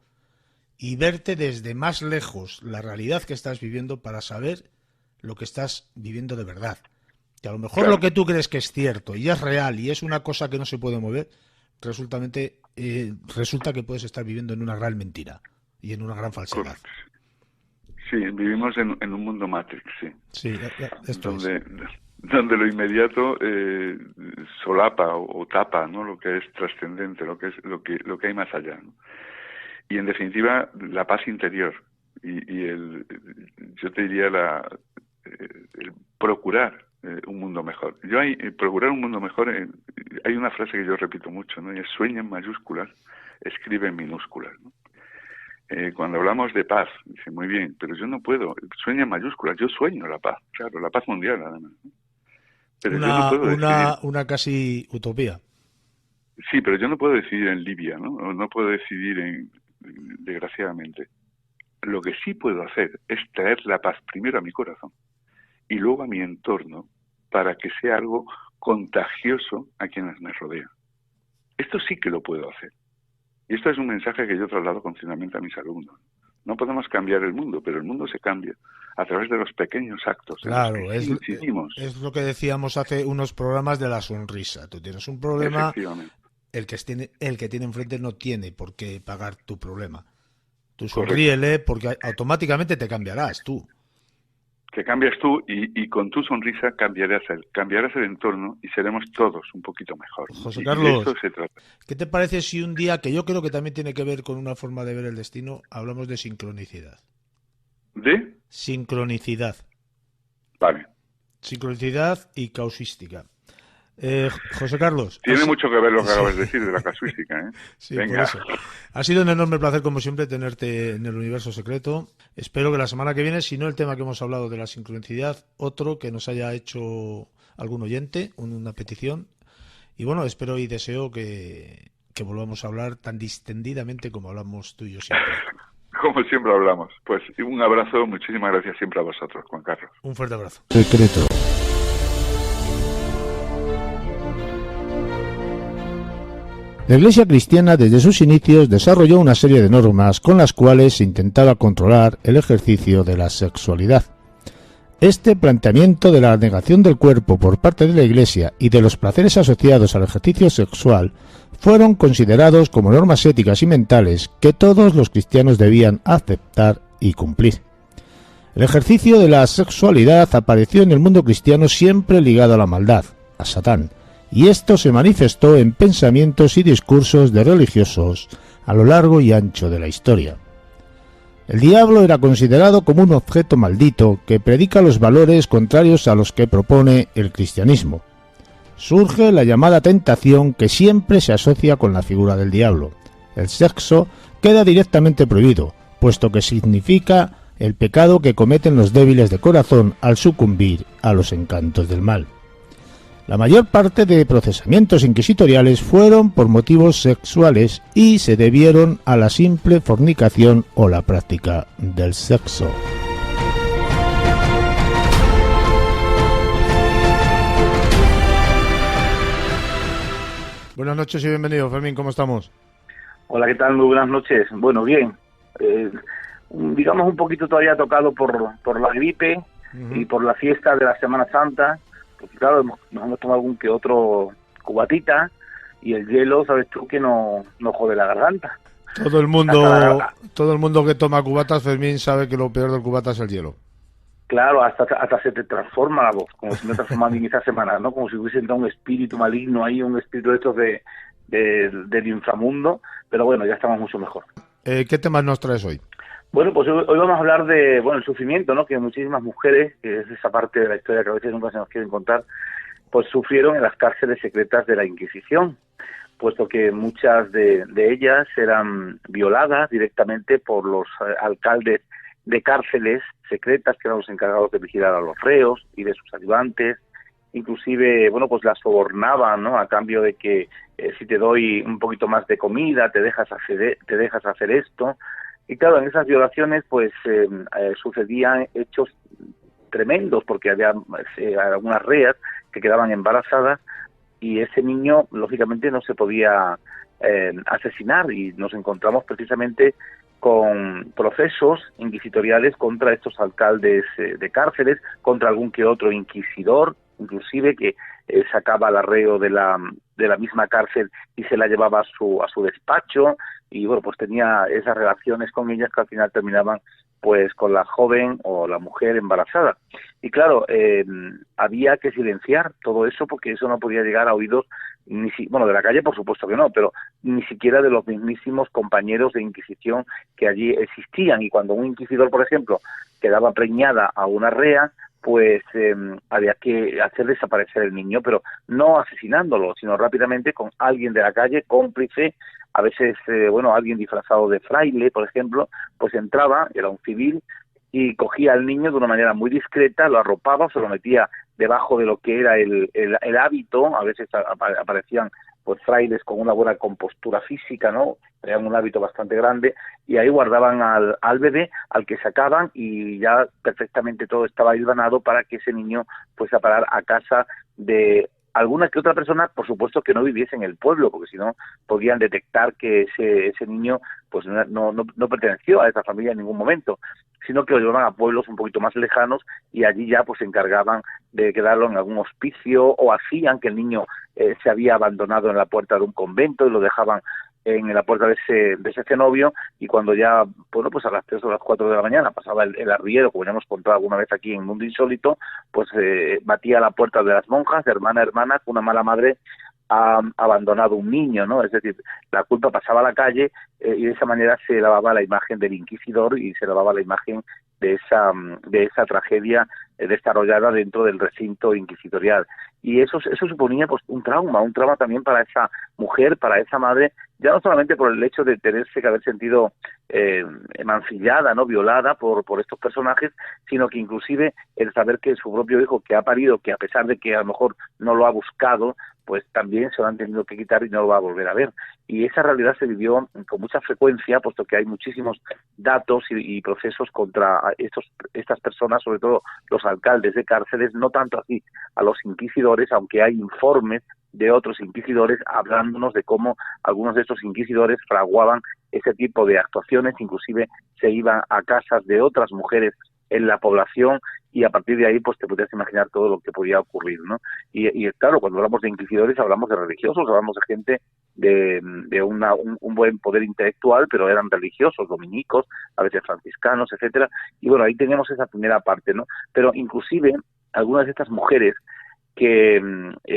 y verte desde más lejos la realidad que estás viviendo para saber lo que estás viviendo de verdad. Que a lo mejor claro, lo que tú crees que es cierto y es real y es una cosa que no se puede mover, resulta que puedes estar viviendo en una gran mentira y en una gran falsedad. correcto. Sí, vivimos en un mundo Matrix, sí. Sí, esto es. Donde lo inmediato solapa o tapa, ¿no? Lo que es trascendente, lo que hay más allá, ¿no? Y en definitiva la paz interior y yo te diría el procurar un mundo mejor. Procurar un mundo mejor, hay una frase que yo repito mucho, ¿no? Y es: sueña en mayúsculas, escribe en minúsculas, ¿no? Cuando hablamos de paz, dice, muy bien, pero yo no puedo, sueña en mayúsculas, yo sueño la paz, claro, la paz mundial además, ¿no? Pero yo no puedo decidir. Una casi utopía. Sí, pero yo no puedo decidir en Libia, ¿no? O no puedo decidir desgraciadamente. Lo que sí puedo hacer es traer la paz primero a mi corazón y luego a mi entorno para que sea algo contagioso a quienes me rodean. Esto sí que lo puedo hacer. Y esto es un mensaje que yo traslado continuamente a mis alumnos. No podemos cambiar el mundo, pero el mundo se cambia a través de los pequeños actos. Claro, en los que incidimos. Es lo que decíamos hace unos programas de la sonrisa. Tú tienes un problema, el que tiene enfrente no tiene por qué pagar tu problema. Tú sonríele porque automáticamente te cambiarás tú. Te cambias tú y con tu sonrisa cambiarás el entorno y seremos todos un poquito mejor. José Carlos, de eso se trata. ¿Qué te parece si un día, que yo creo que también tiene que ver con una forma de ver el destino, hablamos de sincronicidad? ¿De? Sincronicidad. Vale. Sincronicidad y causística. José Carlos. Tiene mucho que ver lo que acabas de decir de la casuística, ¿eh? Sí, venga. por eso. Ha sido un enorme placer, como siempre, tenerte en el Universo Secreto. Espero que la semana que viene, si no el tema que hemos hablado de la sincronicidad, otro que nos haya hecho algún oyente, una petición. Y bueno, espero y deseo que volvamos a hablar tan distendidamente como hablamos tú y yo siempre. Como siempre hablamos. Pues un abrazo, muchísimas gracias siempre a vosotros, Juan Carlos. Un fuerte abrazo. Secreto. La Iglesia cristiana desde sus inicios desarrolló una serie de normas con las cuales se intentaba controlar el ejercicio de la sexualidad. Este planteamiento de la negación del cuerpo por parte de la Iglesia y de los placeres asociados al ejercicio sexual fueron considerados como normas éticas y mentales que todos los cristianos debían aceptar y cumplir. El ejercicio de la sexualidad apareció en el mundo cristiano siempre ligado a la maldad, a Satán, y esto se manifestó en pensamientos y discursos de religiosos a lo largo y ancho de la historia. El diablo era considerado como un objeto maldito que predica los valores contrarios a los que propone el cristianismo. Surge la llamada tentación, que siempre se asocia con la figura del diablo. El sexo queda directamente prohibido, puesto que significa el pecado que cometen los débiles de corazón al sucumbir a los encantos del mal. La mayor parte de procesamientos inquisitoriales fueron por motivos sexuales y se debieron a la simple fornicación o la práctica del sexo. Buenas noches y bienvenido, Fermín, ¿cómo estamos? Hola, ¿qué tal? Muy buenas noches. Bueno, bien. Digamos un poquito todavía tocado por la gripe y por la fiesta de la Semana Santa. Porque claro, nos hemos tomado algún que otro cubatita y el hielo, sabes tú, que no jode la garganta. Todo el mundo que toma cubatas, Fermín, sabe que lo peor del cubata es el hielo. Claro, hasta se te transforma la voz, como si me transformara en esta semana, ¿no? Como si hubiese entrado un espíritu maligno ahí, un espíritu de estos del inframundo, pero bueno, ya estamos mucho mejor. ¿Qué temas nos traes hoy? Bueno, pues hoy vamos a hablar de, el sufrimiento, ¿no? Que muchísimas mujeres, que es esa parte de la historia que a veces nunca se nos quieren contar, pues sufrieron en las cárceles secretas de la Inquisición, puesto que muchas de ellas eran violadas directamente por los alcaldes de cárceles secretas, que eran los encargados de vigilar a los reos y de sus ayudantes. Inclusive, pues las sobornaban, ¿no? A cambio de que si te doy un poquito más de comida, te dejas hacer esto. Y claro, en esas violaciones pues sucedían hechos tremendos, porque había algunas reas que quedaban embarazadas y ese niño lógicamente no se podía asesinar, y nos encontramos precisamente con procesos inquisitoriales contra estos alcaldes de cárceles, contra algún que otro inquisidor, inclusive que sacaba al arreo de la misma cárcel y se la llevaba a su despacho, y pues tenía esas relaciones con ellas que al final terminaban pues con la joven o la mujer embarazada. Y claro, había que silenciar todo eso, porque eso no podía llegar a oídos de la calle, por supuesto que no, pero ni siquiera de los mismísimos compañeros de Inquisición que allí existían. Y cuando un inquisidor, por ejemplo, quedaba preñada a una rea, pues había que hacer desaparecer el niño, pero no asesinándolo, sino rápidamente con alguien de la calle, cómplice. A veces, alguien disfrazado de fraile, por ejemplo, pues entraba, era un civil, y cogía al niño de una manera muy discreta, lo arropaba, se lo metía debajo de lo que era el hábito. A veces aparecían pues frailes con una buena compostura física, ¿no? Tenían un hábito bastante grande, y ahí guardaban al bebé, al que sacaban, y ya perfectamente todo estaba hilvanado para que ese niño fuese a parar a casa de alguna que otra persona, por supuesto que no viviese en el pueblo, porque si no podían detectar que ese niño pues no perteneció a esa familia en ningún momento, sino que lo llevaban a pueblos un poquito más lejanos, y allí ya pues se encargaban de quedarlo en algún hospicio, o hacían que el niño se había abandonado en la puerta de un convento y lo dejaban en la puerta de ese cenobio, y cuando ya, pues a las 3 o las 4 de la mañana pasaba el arriero, como ya hemos contado alguna vez aquí en Mundo Insólito, pues batía a la puerta de las monjas, de hermana a hermana, que una mala madre ha abandonado un niño, ¿no? Es decir, la culpa pasaba a la calle, y de esa manera se lavaba la imagen del inquisidor y se lavaba la imagen de esa tragedia desarrollada dentro del recinto inquisitorial. Y eso suponía pues un trauma también para esa mujer, para esa madre, ya no solamente por el hecho de tenerse que haber sentido mancillada, no violada por estos personajes, sino que inclusive el saber que su propio hijo, que ha parido, que a pesar de que a lo mejor no lo ha buscado, pues también se lo han tenido que quitar y no lo va a volver a ver. Y esa realidad se vivió con mucha frecuencia, puesto que hay muchísimos datos y procesos contra estas personas, sobre todo los alcaldes de cárceles, no tanto así a los inquisidores, aunque hay informes de otros inquisidores hablándonos de cómo algunos de estos inquisidores fraguaban ese tipo de actuaciones, inclusive se iban a casas de otras mujeres en la población, y a partir de ahí pues te podrías imaginar todo lo que podía ocurrir, ¿no? Y claro, cuando hablamos de inquisidores hablamos de religiosos, hablamos de gente de un buen poder intelectual, pero eran religiosos, dominicos, a veces franciscanos, etcétera. Y bueno, ahí tenemos esa primera parte, ¿no? Pero inclusive algunas de estas mujeres que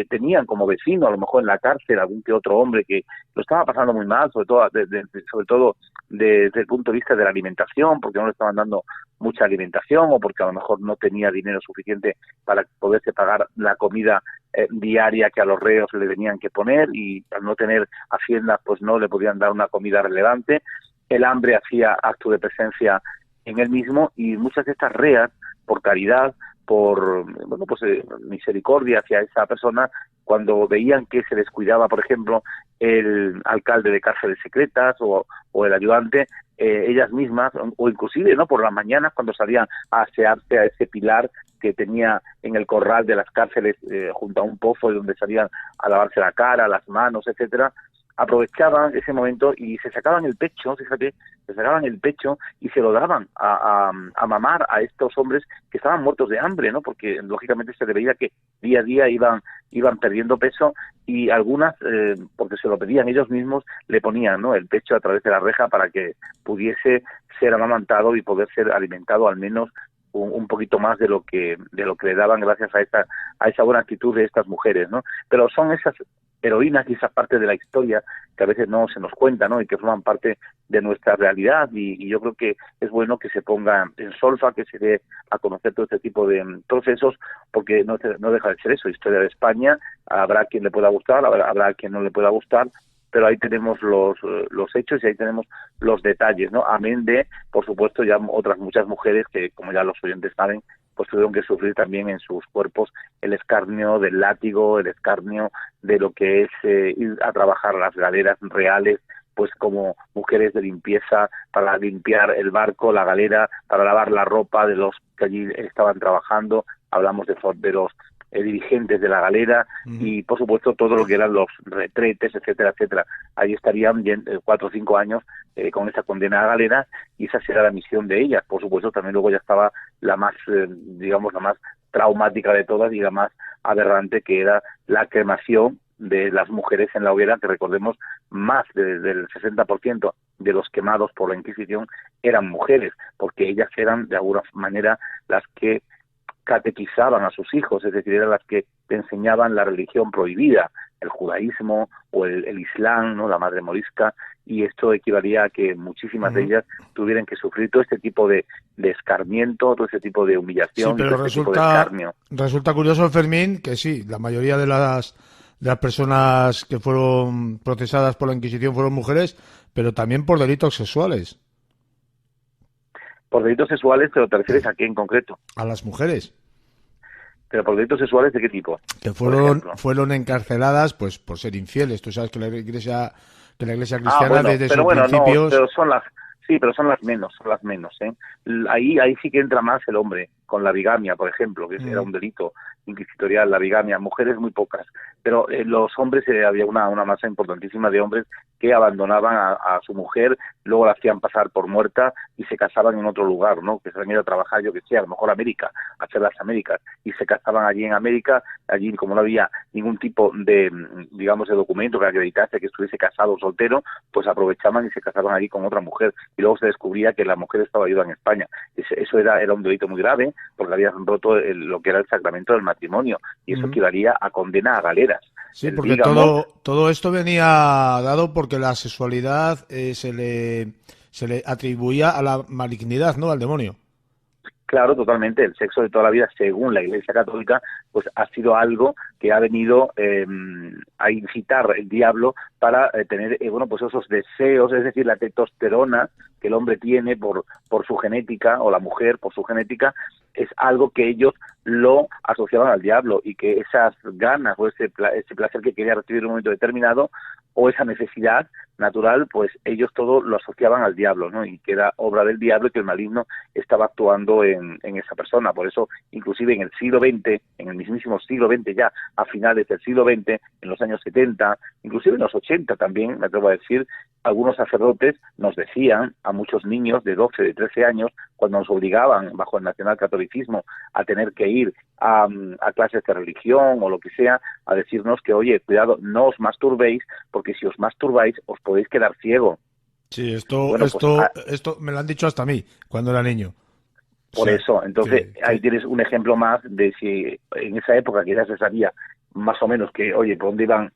tenían como vecino a lo mejor en la cárcel algún que otro hombre que lo estaba pasando muy mal, sobre todo desde el punto de vista de la alimentación, porque no le estaban dando mucha alimentación, o porque a lo mejor no tenía dinero suficiente para poderse pagar la comida diaria que a los reos le tenían que poner, y al no tener hacienda pues no le podían dar una comida relevante. El hambre hacía acto de presencia en él mismo, y muchas de estas reas, por caridad, misericordia hacia esa persona cuando veían que se descuidaba, por ejemplo, el alcalde de cárceles secretas o el ayudante, ellas mismas, o inclusive no por las mañanas cuando salían a asearse a ese pilar que tenía en el corral de las cárceles junto a un pozo donde salían a lavarse la cara, las manos, etcétera, aprovechaban ese momento y se sacaban el pecho, fíjate, se sacaban el pecho y se lo daban a mamar a estos hombres que estaban muertos de hambre, ¿no? Porque lógicamente se le veía que día a día iban perdiendo peso y algunas, porque se lo pedían ellos mismos, le ponían, ¿no?, el pecho a través de la reja para que pudiese ser amamantado y poder ser alimentado al menos un poquito más de lo que le daban gracias a esa buena actitud de estas mujeres, ¿no? Pero son esas heroínas y esa parte de la historia que a veces no se nos cuenta, ¿no?, y que forman parte de nuestra realidad, y yo creo que es bueno que se ponga en solfa, que se dé a conocer todo este tipo de procesos, porque no deja de ser eso, historia de España. Habrá quien le pueda gustar, habrá quien no le pueda gustar, pero ahí tenemos los hechos y ahí tenemos los detalles, ¿no? Amén de, por supuesto, ya otras muchas mujeres que, como ya los oyentes saben, pues tuvieron que sufrir también en sus cuerpos el escarnio del látigo, el escarnio de lo que es ir a trabajar a las galeras reales, pues como mujeres de limpieza, para limpiar el barco, la galera, para lavar la ropa de los que allí estaban trabajando. Hablamos de los dirigentes de la galera y, por supuesto, todo lo que eran los retretes, etcétera, etcétera. Ahí estarían 4 o 5 años con esa condena a galera, y esa será la misión de ellas. Por supuesto, también luego ya estaba la más, la más traumática de todas y la más aberrante, que era la cremación de las mujeres en la hoguera, que recordemos, más del 60% de los quemados por la Inquisición eran mujeres, porque ellas eran, de alguna manera, las que catequizaban a sus hijos, es decir, eran las que te enseñaban la religión prohibida, el judaísmo o el islam, ¿no?, la madre morisca, y esto equivalía a que muchísimas de ellas tuvieran que sufrir todo este tipo de escarmiento, todo este tipo de humillación. Sí, pero todo este tipo de escarnio. Resulta curioso, Fermín, que sí, la mayoría de las personas que fueron procesadas por la Inquisición fueron mujeres, pero también por delitos sexuales. Por delitos sexuales, ¿pero te refieres a qué en concreto? A las mujeres. ¿Pero por delitos sexuales de qué tipo? Que fueron encarceladas pues por ser infieles. Tú sabes que la Iglesia cristiana desde sus principios... pero son las menos, ¿eh? Ahí sí que entra más el hombre, con la bigamia, por ejemplo, que era un delito inquisitorial, la bigamia. Mujeres muy pocas, pero los hombres, había una masa importantísima de hombres que abandonaban a su mujer, luego la hacían pasar por muerta y se casaban en otro lugar, ¿no?, que se habían ido a trabajar, yo que sé, a lo mejor a América, a hacer las Américas, y se casaban allí en América. Allí, como no había ningún tipo de, digamos, de documento que acreditase que estuviese casado o soltero, pues aprovechaban y se casaban allí con otra mujer, y luego se descubría que la mujer estaba viuda en España. Eso era un delito muy grave, porque habían roto lo que era el sacramento del matrimonio, y eso equivalía a condena a galeras. Sí, porque todo esto venía dado porque la sexualidad se le atribuía a la malignidad, ¿no?, al demonio. Claro, totalmente. El sexo de toda la vida, según la Iglesia Católica, pues ha sido algo que ha venido a incitar el diablo para tener, pues esos deseos, es decir, la testosterona que el hombre tiene por su genética, o la mujer por su genética, es algo que ellos lo asociaban al diablo, y que esas ganas o ese placer que quería recibir en un momento determinado, o esa necesidad natural, pues ellos todo lo asociaban al diablo, ¿no?, y que era obra del diablo y que el maligno estaba actuando en esa persona. Por eso, inclusive en el siglo XX, en el mismísimo siglo XX, ya a finales del siglo XX, en los años 70, inclusive en los 80 también, me atrevo a decir, algunos sacerdotes nos decían a muchos niños de 12, de 13 años, cuando nos obligaban, bajo el nacionalcatolicismo, a tener que ir a clases de religión o lo que sea, a decirnos que, oye, cuidado, no os masturbéis, porque si os masturbáis os podéis quedar ciego. Sí, esto me lo han dicho hasta a mí, cuando era niño. Por eso, entonces, ahí tienes un ejemplo más de si en esa época que ya se sabía más o menos que, oye, por dónde iban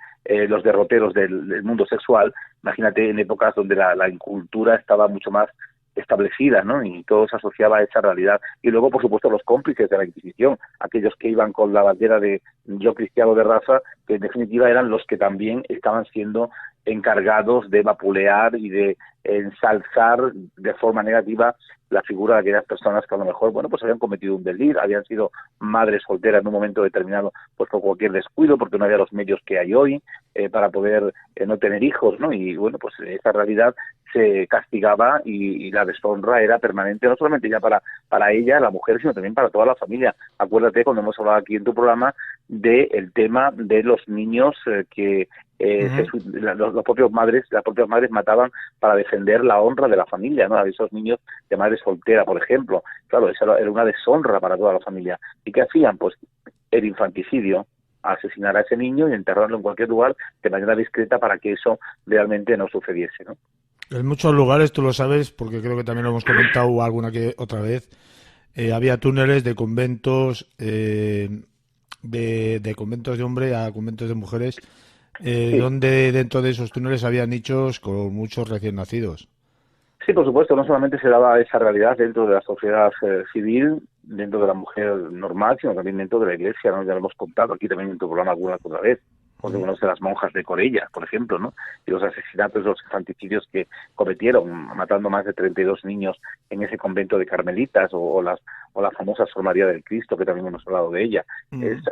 los derroteros del mundo sexual. Imagínate en épocas donde la incultura estaba mucho más establecida, ¿no? Y todo se asociaba a esa realidad. Y luego, por supuesto, los cómplices de la Inquisición, aquellos que iban con la bandera de yo cristiano de raza, que en definitiva eran los que también estaban siendo encargados de vapulear y de ensalzar de forma negativa la figura de aquellas personas que a lo mejor, bueno, pues habían cometido un delito, habían sido madres solteras en un momento determinado, pues por cualquier descuido, porque no había los medios que hay hoy para poder no tener hijos, ¿no? Y bueno, pues esa realidad se castigaba y la deshonra era permanente, no solamente ya para ella, la mujer, sino también para toda la familia. Acuérdate cuando hemos hablado aquí en tu programa del tema de los niños que las propias madres mataban para defender la honra de la familia, ¿no? A esos niños de madre soltera, por ejemplo. Claro, esa era una deshonra para toda la familia. ¿Y qué hacían? Pues el infanticidio, asesinar a ese niño y enterrarlo en cualquier lugar de manera discreta para que eso realmente no sucediese, ¿no? En muchos lugares, tú lo sabes, porque creo que también lo hemos comentado alguna que otra vez, había túneles de conventos, de conventos de hombre a conventos de mujeres, Sí. donde dentro de esos túneles había nichos con muchos recién nacidos. Sí, por supuesto, no solamente se daba esa realidad dentro de la sociedad civil, dentro de la mujer normal, sino también dentro de la iglesia, ¿no? Ya lo hemos contado aquí también en tu programa alguna otra vez, porque uno de las monjas de Corella, por ejemplo, ¿no? Y los asesinatos, los infanticidios que cometieron, matando más de 32 niños en ese convento de carmelitas, o la famosa Sor María del Cristo, que también hemos hablado de ella.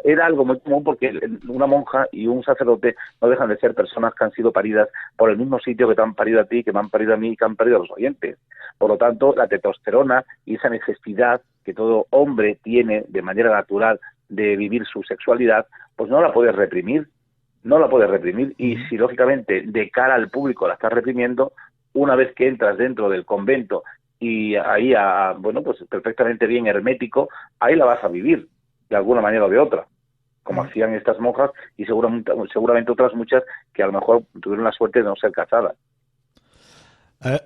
Era algo muy común porque una monja y un sacerdote no dejan de ser personas que han sido paridas por el mismo sitio que te han parido a ti, que me han parido a mí y que han parido a los oyentes. Por lo tanto, la testosterona y esa necesidad que todo hombre tiene de manera natural de vivir su sexualidad, pues no la puedes reprimir. No la puedes reprimir, y si lógicamente de cara al público la estás reprimiendo, una vez que entras dentro del convento y ahí bueno, pues perfectamente bien hermético, ahí la vas a vivir de alguna manera o de otra, como hacían estas monjas y seguramente otras muchas que a lo mejor tuvieron la suerte de no ser casadas.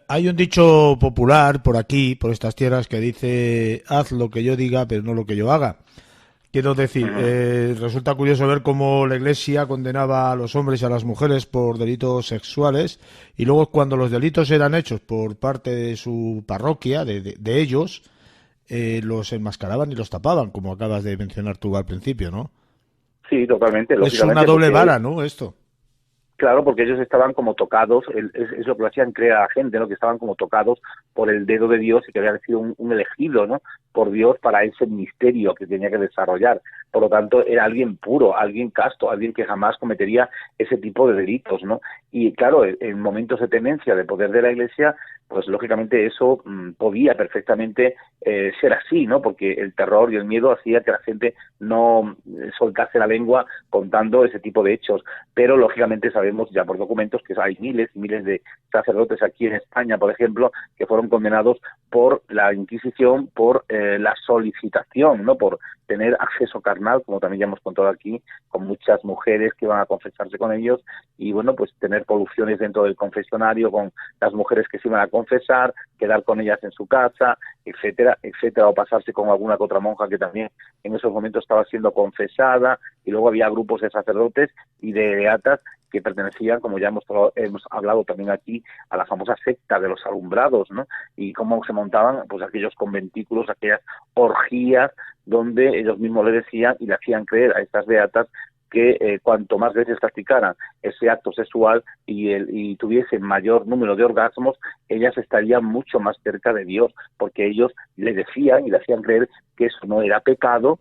Hay un dicho popular por aquí, por estas tierras, que dice: haz lo que yo diga, pero no lo que yo haga. Quiero decir, resulta curioso ver cómo la Iglesia condenaba a los hombres y a las mujeres por delitos sexuales, y luego cuando los delitos eran hechos por parte de su parroquia, de ellos, los enmascaraban y los tapaban, como acabas de mencionar tú al principio, ¿no? Sí, totalmente. Es una doble vara, ¿no? Esto. Claro, porque ellos estaban como tocados, es lo que lo hacían creer a la gente, ¿no? Que estaban como tocados por el dedo de Dios y que habían sido un elegido, ¿no? Por Dios para ese ministerio que tenía que desarrollar. Por lo tanto, era alguien puro, alguien casto, alguien que jamás cometería ese tipo de delitos, ¿no? Y claro, en momentos de tenencia de poder de la Iglesia, pues lógicamente eso podía perfectamente ser así, ¿no? Porque el terror y el miedo hacía que la gente no soltase la lengua contando ese tipo de hechos. Pero lógicamente sabemos ya por documentos que hay miles y miles de sacerdotes aquí en España, por ejemplo, que fueron condenados por la Inquisición, por la solicitación, ¿no? Por tener acceso carnal, como también ya hemos contado aquí, con muchas mujeres que iban a confesarse con ellos, y bueno, pues tener poluciones dentro del confesionario con las mujeres que se iban a confesar, quedar con ellas en su casa, etcétera, etcétera, o pasarse con alguna que otra monja que también en esos momentos estaba siendo confesada, y luego había grupos de sacerdotes y de beatas que pertenecían, como ya hemos hablado también aquí, a la famosa secta de los alumbrados, ¿no? Y cómo se montaban pues aquellos conventículos, aquellas orgías, donde ellos mismos le decían y le hacían creer a estas beatas que cuanto más veces practicaran ese acto sexual y tuviesen mayor número de orgasmos, ellas estarían mucho más cerca de Dios, porque ellos le decían y le hacían creer que eso no era pecado,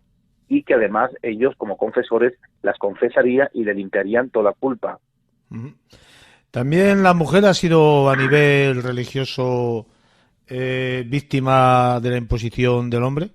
y que además ellos como confesores las confesarían y le limpiarían toda culpa. También la mujer ha sido a nivel religioso víctima de la imposición del hombre.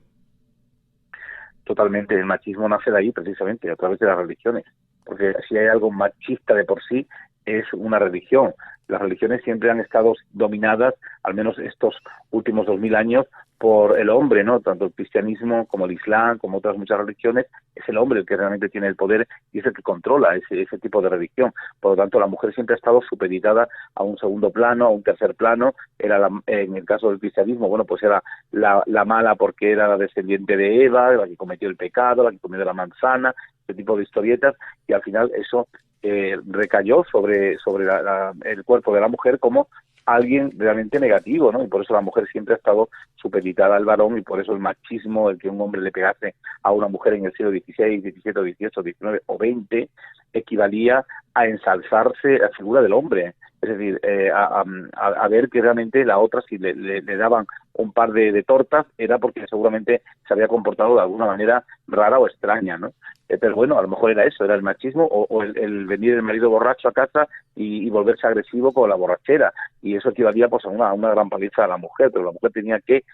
Totalmente, el machismo nace de ahí precisamente, a través de las religiones, porque si hay algo machista de por sí, es una religión. Las religiones siempre han estado dominadas, al menos estos últimos 2000 años, por el hombre, ¿no? Tanto el cristianismo como el islam, como otras muchas religiones, es el hombre el que realmente tiene el poder y es el que controla ese tipo de religión. Por lo tanto, la mujer siempre ha estado supeditada a un segundo plano, a un tercer plano. En el caso del cristianismo, bueno, pues era la mala porque era la descendiente de Eva, la que cometió el pecado, la que comió de la manzana, ese tipo de historietas, y al final eso recayó sobre el cuerpo de la mujer como alguien realmente negativo, ¿no? Y por eso la mujer siempre ha estado supeditada al varón, y por eso el machismo, el que un hombre le pegase a una mujer en el siglo XVI, XVII, XVIII, XIX o XX, equivalía a ensalzarse la figura del hombre. Es decir, a ver que realmente la otra, si le daban un par de tortas, era porque seguramente se había comportado de alguna manera rara o extraña, ¿no? Pero bueno, a lo mejor era eso, era el machismo, o el venir el marido borracho a casa y volverse agresivo con la borrachera, y eso equivalía pues a una gran paliza a la mujer, pero la mujer tenía que,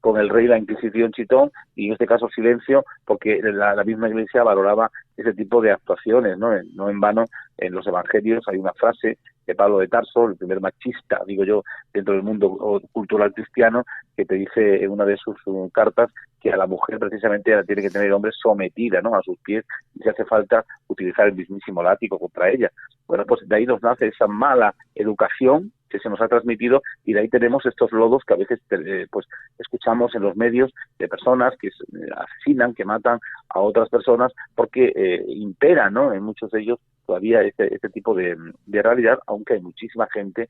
con el rey, la Inquisición chitón, y en este caso silencio, porque la misma Iglesia valoraba ese tipo de actuaciones, ¿no? No en vano, en los evangelios hay una frase de Pablo de Tarso, el primer machista, digo yo, dentro del mundo cultural cristiano, que te dice en una de sus cartas que a la mujer precisamente la tiene que tener el hombre sometida, ¿no?, a sus pies, y si hace falta utilizar el mismísimo látigo contra ella. Bueno, pues de ahí nos nace esa mala educación que se nos ha transmitido, y de ahí tenemos estos lodos que a veces pues escuchamos en los medios de personas que asesinan, que matan a otras personas, porque impera, ¿no?, en muchos de ellos todavía este tipo de realidad, aunque hay muchísima gente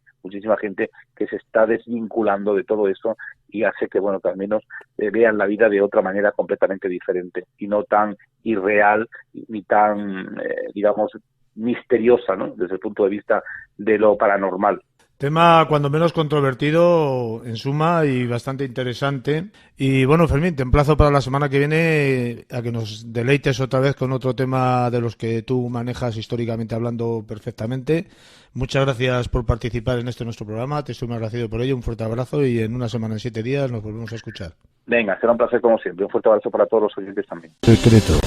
que se está desvinculando de todo eso, y hace que, bueno, que al menos vean la vida de otra manera completamente diferente, y no tan irreal ni tan, digamos, misteriosa, ¿no?, desde el punto de vista de lo paranormal. Tema cuando menos controvertido, en suma, y bastante interesante. Y bueno, Fermín, te emplazo para la semana que viene a que nos deleites otra vez con otro tema de los que tú manejas históricamente hablando perfectamente. Muchas gracias por participar en nuestro programa, te estoy muy agradecido por ello, un fuerte abrazo, y en una semana, en 7 días, nos volvemos a escuchar. Venga, será un placer como siempre, un fuerte abrazo para todos los oyentes también. Secreto.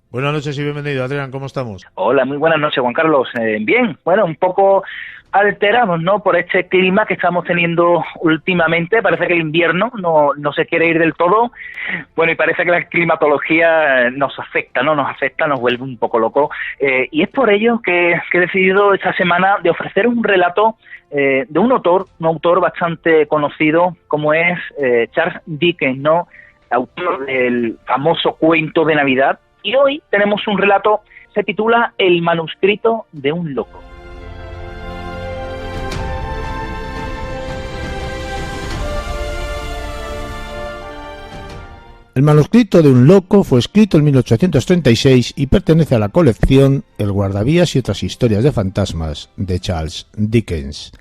Buenas noches y bienvenido, Adrián, ¿cómo estamos? Hola, muy buenas noches, Juan Carlos. Bien, bueno, un poco alterados, ¿no?, por este clima que estamos teniendo últimamente. Parece que el invierno no se quiere ir del todo. Bueno, y parece que la climatología nos afecta, ¿no? Nos afecta, nos vuelve un poco loco. Y es por ello que he decidido esta semana de ofrecer un relato de un autor bastante conocido, como es Charles Dickens, ¿no?, autor del famoso cuento de Navidad. Y hoy tenemos un relato, se titula El manuscrito de un loco. El manuscrito de un loco fue escrito en 1836 y pertenece a la colección El guardavías y otras historias de fantasmas de Charles Dickens.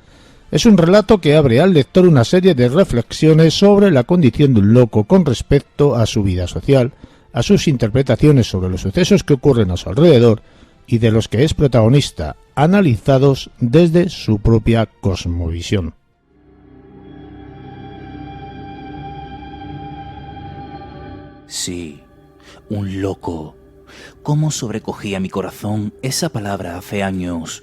Es un relato que abre al lector una serie de reflexiones sobre la condición de un loco con respecto a su vida social, a sus interpretaciones sobre los sucesos que ocurren a su alrededor y de los que es protagonista, analizados desde su propia cosmovisión. Sí, un loco. ¿Cómo sobrecogía mi corazón esa palabra hace años?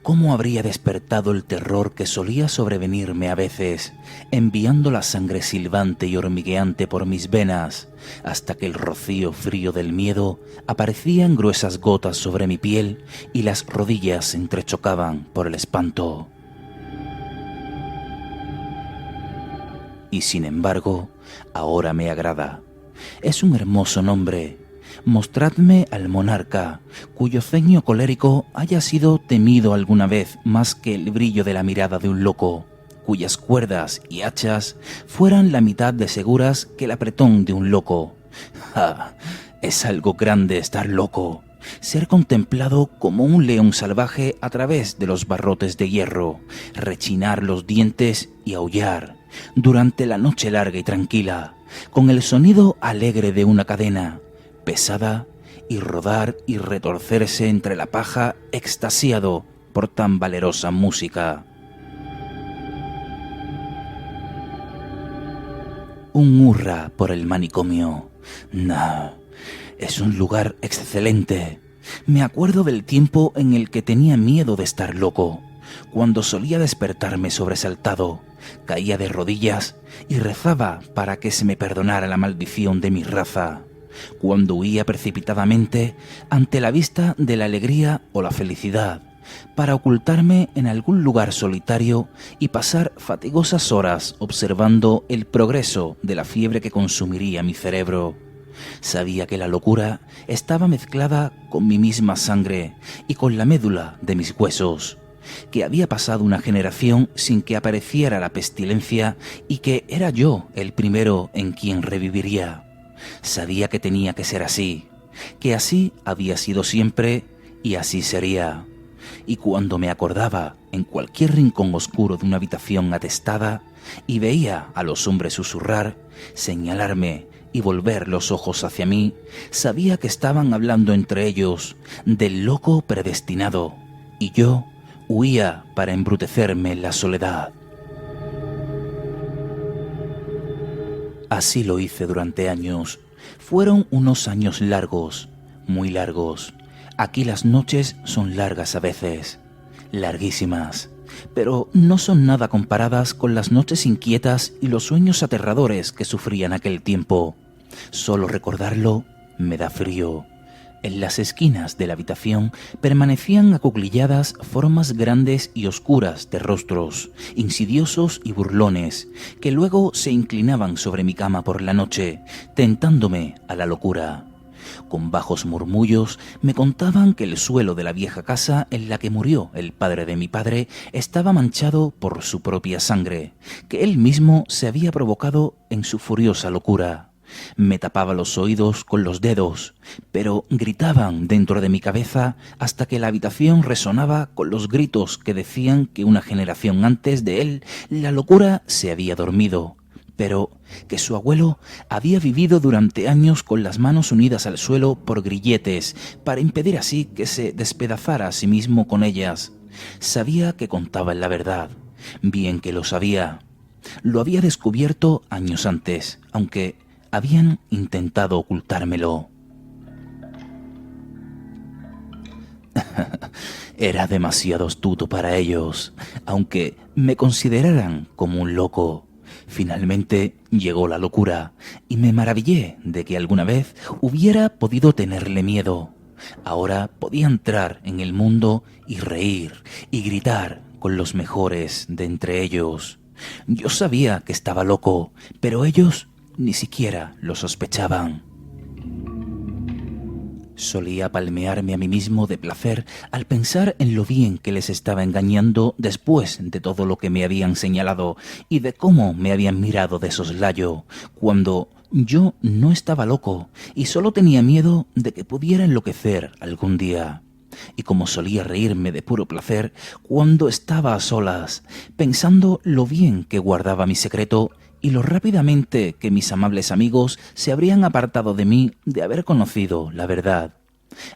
¿Cómo habría despertado el terror que solía sobrevenirme a veces, enviando la sangre silbante y hormigueante por mis venas, hasta que el rocío frío del miedo aparecía en gruesas gotas sobre mi piel y las rodillas se entrechocaban por el espanto? Y sin embargo, ahora me agrada. Es un hermoso nombre. Mostradme al monarca, cuyo ceño colérico haya sido temido alguna vez más que el brillo de la mirada de un loco, cuyas cuerdas y hachas fueran la mitad de seguras que el apretón de un loco. ¡Ah! Es algo grande estar loco, ser contemplado como un león salvaje a través de los barrotes de hierro, rechinar los dientes y aullar durante la noche larga y tranquila, con el sonido alegre de una cadena pesada, y rodar y retorcerse entre la paja extasiado por tan valerosa música. Un hurra por el manicomio. No, es un lugar excelente. Me acuerdo del tiempo en el que tenía miedo de estar loco, cuando solía despertarme sobresaltado, caía de rodillas y rezaba para que se me perdonara la maldición de mi raza, cuando huía precipitadamente ante la vista de la alegría o la felicidad, para ocultarme en algún lugar solitario y pasar fatigosas horas observando el progreso de la fiebre que consumiría mi cerebro, Sabía que la locura estaba mezclada con mi misma sangre y con la médula de mis huesos, que había pasado una generación sin que apareciera la pestilencia y que era yo el primero en quien reviviría. Sabía que tenía que ser así, que así había sido siempre y así sería. Y cuando me acordaba en cualquier rincón oscuro de una habitación atestada y veía a los hombres susurrar, señalarme y volver los ojos hacia mí, sabía que estaban hablando entre ellos del loco predestinado, y yo huía para embrutecerme en la soledad. Así lo hice durante años. Fueron unos años largos, muy largos. Aquí las noches son largas a veces, larguísimas, pero no son nada comparadas con las noches inquietas y los sueños aterradores que sufrí en aquel tiempo. Solo recordarlo me da frío. En las esquinas de la habitación permanecían acuclilladas formas grandes y oscuras de rostros, insidiosos y burlones, que luego se inclinaban sobre mi cama por la noche, tentándome a la locura. Con bajos murmullos me contaban que el suelo de la vieja casa en la que murió el padre de mi padre estaba manchado por su propia sangre, que él mismo se había provocado en su furiosa locura. Me tapaba los oídos con los dedos, pero gritaban dentro de mi cabeza hasta que la habitación resonaba con los gritos que decían que una generación antes de él la locura se había dormido, pero que su abuelo había vivido durante años con las manos unidas al suelo por grilletes para impedir así que se despedazara a sí mismo con ellas. Sabía que contaban la verdad, bien que lo sabía. Lo había descubierto años antes, aunque habían intentado ocultármelo. Era demasiado astuto para ellos, aunque me consideraran como un loco. Finalmente llegó la locura y me maravillé de que alguna vez hubiera podido tenerle miedo. Ahora podía entrar en el mundo y reír y gritar con los mejores de entre ellos. Yo sabía que estaba loco, pero ellos ni siquiera lo sospechaban. Solía palmearme a mí mismo de placer al pensar en lo bien que les estaba engañando después de todo lo que me habían señalado y de cómo me habían mirado de soslayo, cuando yo no estaba loco y solo tenía miedo de que pudiera enloquecer algún día. Y como solía reírme de puro placer cuando estaba a solas, pensando lo bien que guardaba mi secreto y lo rápidamente que mis amables amigos se habrían apartado de mí de haber conocido la verdad.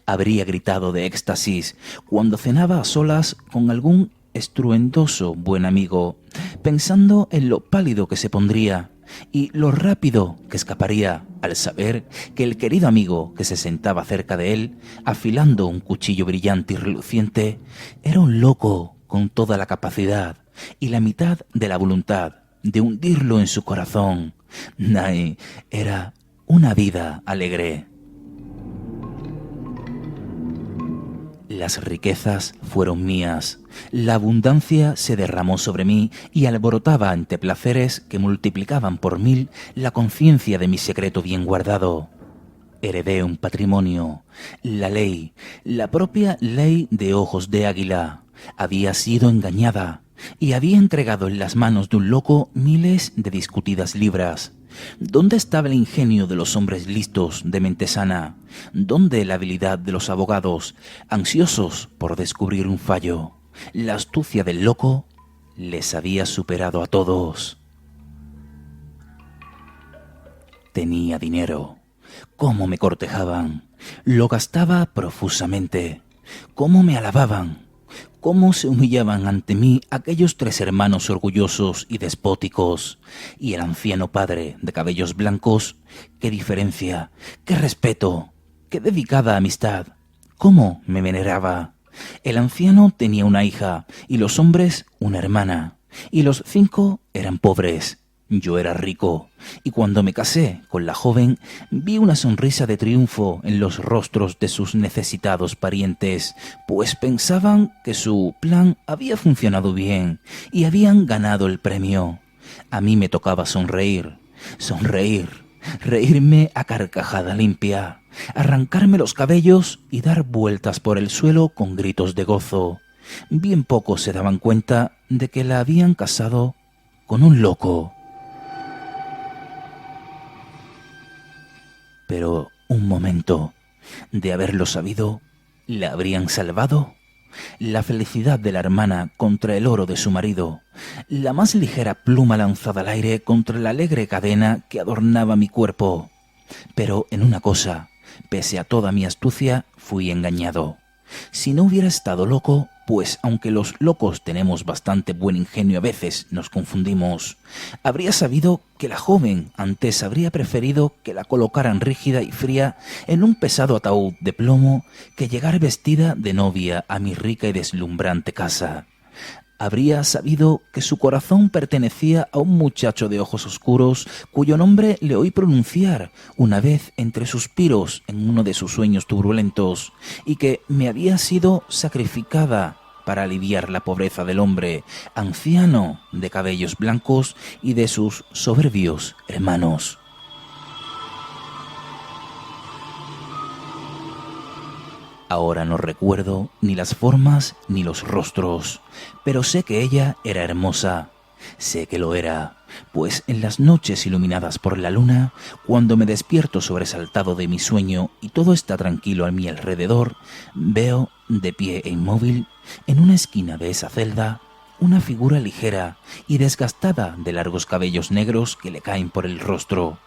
Habría gritado de éxtasis cuando cenaba a solas con algún estruendoso buen amigo, pensando en lo pálido que se pondría y lo rápido que escaparía al saber que el querido amigo que se sentaba cerca de él, afilando un cuchillo brillante y reluciente, era un loco con toda la capacidad y la mitad de la voluntad de hundirlo en su corazón. Nay, era una vida alegre. Las riquezas fueron mías, la abundancia se derramó sobre mí y alborotaba ante placeres que multiplicaban por 1000 la conciencia de mi secreto bien guardado. Heredé un patrimonio, la ley, la propia ley de ojos de águila, había sido engañada y había entregado en las manos de un loco miles de discutidas libras. ¿Dónde estaba el ingenio de los hombres listos de mente sana? ¿Dónde la habilidad de los abogados, ansiosos por descubrir un fallo? La astucia del loco les había superado a todos. Tenía dinero. ¿Cómo me cortejaban? Lo gastaba profusamente. ¿Cómo me alababan? ¿Cómo se humillaban ante mí aquellos 3 hermanos orgullosos y despóticos? Y el anciano padre de cabellos blancos, qué diferencia, qué respeto, qué dedicada amistad, cómo me veneraba. El anciano tenía una hija y los hombres una hermana, y los 5 eran pobres. Yo era rico, y cuando me casé con la joven, vi una sonrisa de triunfo en los rostros de sus necesitados parientes, pues pensaban que su plan había funcionado bien y habían ganado el premio. A mí me tocaba sonreír, sonreír, reírme a carcajada limpia, arrancarme los cabellos y dar vueltas por el suelo con gritos de gozo. Bien pocos se daban cuenta de que la habían casado con un loco. Pero un momento, de haberlo sabido, ¿la habrían salvado? La felicidad de la hermana contra el oro de su marido, la más ligera pluma lanzada al aire contra la alegre cadena que adornaba mi cuerpo. Pero en una cosa, pese a toda mi astucia, fui engañado. Si no hubiera estado loco, pues aunque los locos tenemos bastante buen ingenio, a veces nos confundimos, habría sabido que la joven antes habría preferido que la colocaran rígida y fría en un pesado ataúd de plomo que llegar vestida de novia a mi rica y deslumbrante casa. Habría sabido que su corazón pertenecía a un muchacho de ojos oscuros cuyo nombre le oí pronunciar una vez entre suspiros en uno de sus sueños turbulentos, y que me había sido sacrificada para aliviar la pobreza del hombre anciano de cabellos blancos y de sus soberbios hermanos. Ahora no recuerdo ni las formas ni los rostros, pero sé que ella era hermosa. Sé que lo era, pues en las noches iluminadas por la luna, cuando me despierto sobresaltado de mi sueño y todo está tranquilo a mi alrededor, veo, de pie e inmóvil, en una esquina de esa celda, una figura ligera y desgastada de largos cabellos negros que le caen por el rostro,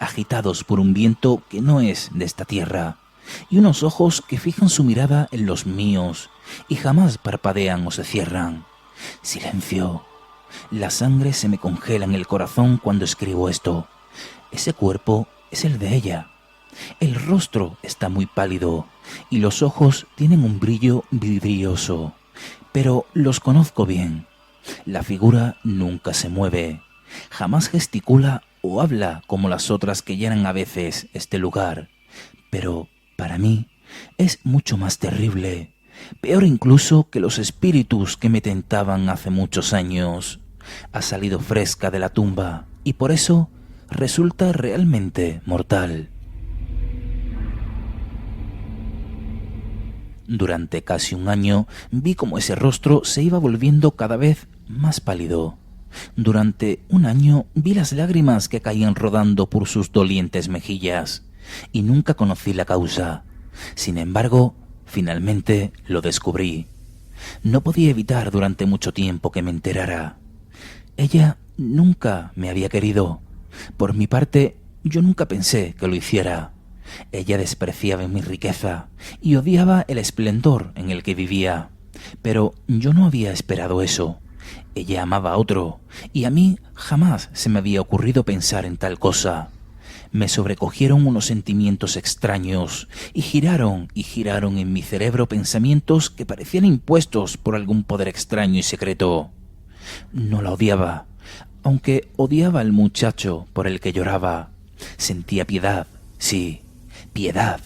agitados por un viento que no es de esta tierra, y unos ojos que fijan su mirada en los míos y jamás parpadean o se cierran. Silencio. La sangre se me congela en el corazón cuando escribo esto. Ese cuerpo es el de ella. El rostro está muy pálido y los ojos tienen un brillo vidrioso, pero los conozco bien. La figura nunca se mueve, jamás gesticula o habla como las otras que llenan a veces este lugar, pero para mí es mucho más terrible, peor incluso que los espíritus que me tentaban hace muchos años. Ha salido fresca de la tumba y por eso resulta realmente mortal. Durante casi un año vi cómo ese rostro se iba volviendo cada vez más pálido. Durante un año vi las lágrimas que caían rodando por sus dolientes mejillas y nunca conocí la causa. Sin embargo, finalmente lo descubrí. No podía evitar durante mucho tiempo que me enterara. Ella nunca me había querido. Por mi parte, yo nunca pensé que lo hiciera. Ella despreciaba mi riqueza y odiaba el esplendor en el que vivía. Pero yo no había esperado eso. Ella amaba a otro, y a mí jamás se me había ocurrido pensar en tal cosa. Me sobrecogieron unos sentimientos extraños y giraron en mi cerebro pensamientos que parecían impuestos por algún poder extraño y secreto. No la odiaba, aunque odiaba al muchacho por el que lloraba. Sentía piedad, sí, piedad,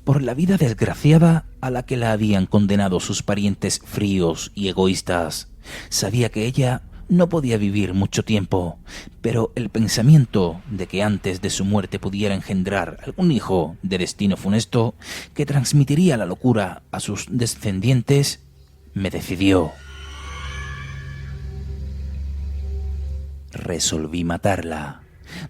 por la vida desgraciada a la que la habían condenado sus parientes fríos y egoístas. Sabía que ella no podía vivir mucho tiempo, pero el pensamiento de que antes de su muerte pudiera engendrar algún hijo de destino funesto que transmitiría la locura a sus descendientes me decidió. Resolví matarla.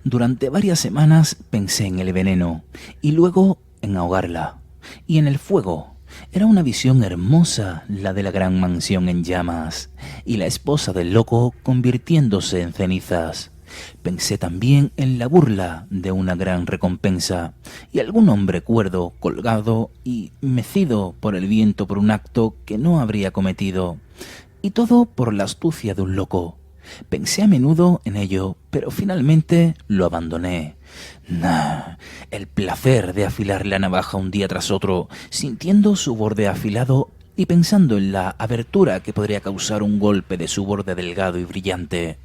Durante varias semanas pensé en el veneno y luego en ahogarla y en el fuego. Era una visión hermosa la de la gran mansión en llamas y la esposa del loco convirtiéndose en cenizas. Pensé también en la burla de una gran recompensa y algún hombre cuerdo colgado y mecido por el viento por un acto que no habría cometido. Y todo por la astucia de un loco. Pensé a menudo en ello, pero finalmente lo abandoné. El placer de afilar la navaja un día tras otro, sintiendo su borde afilado y pensando en la abertura que podría causar un golpe de su borde delgado y brillante.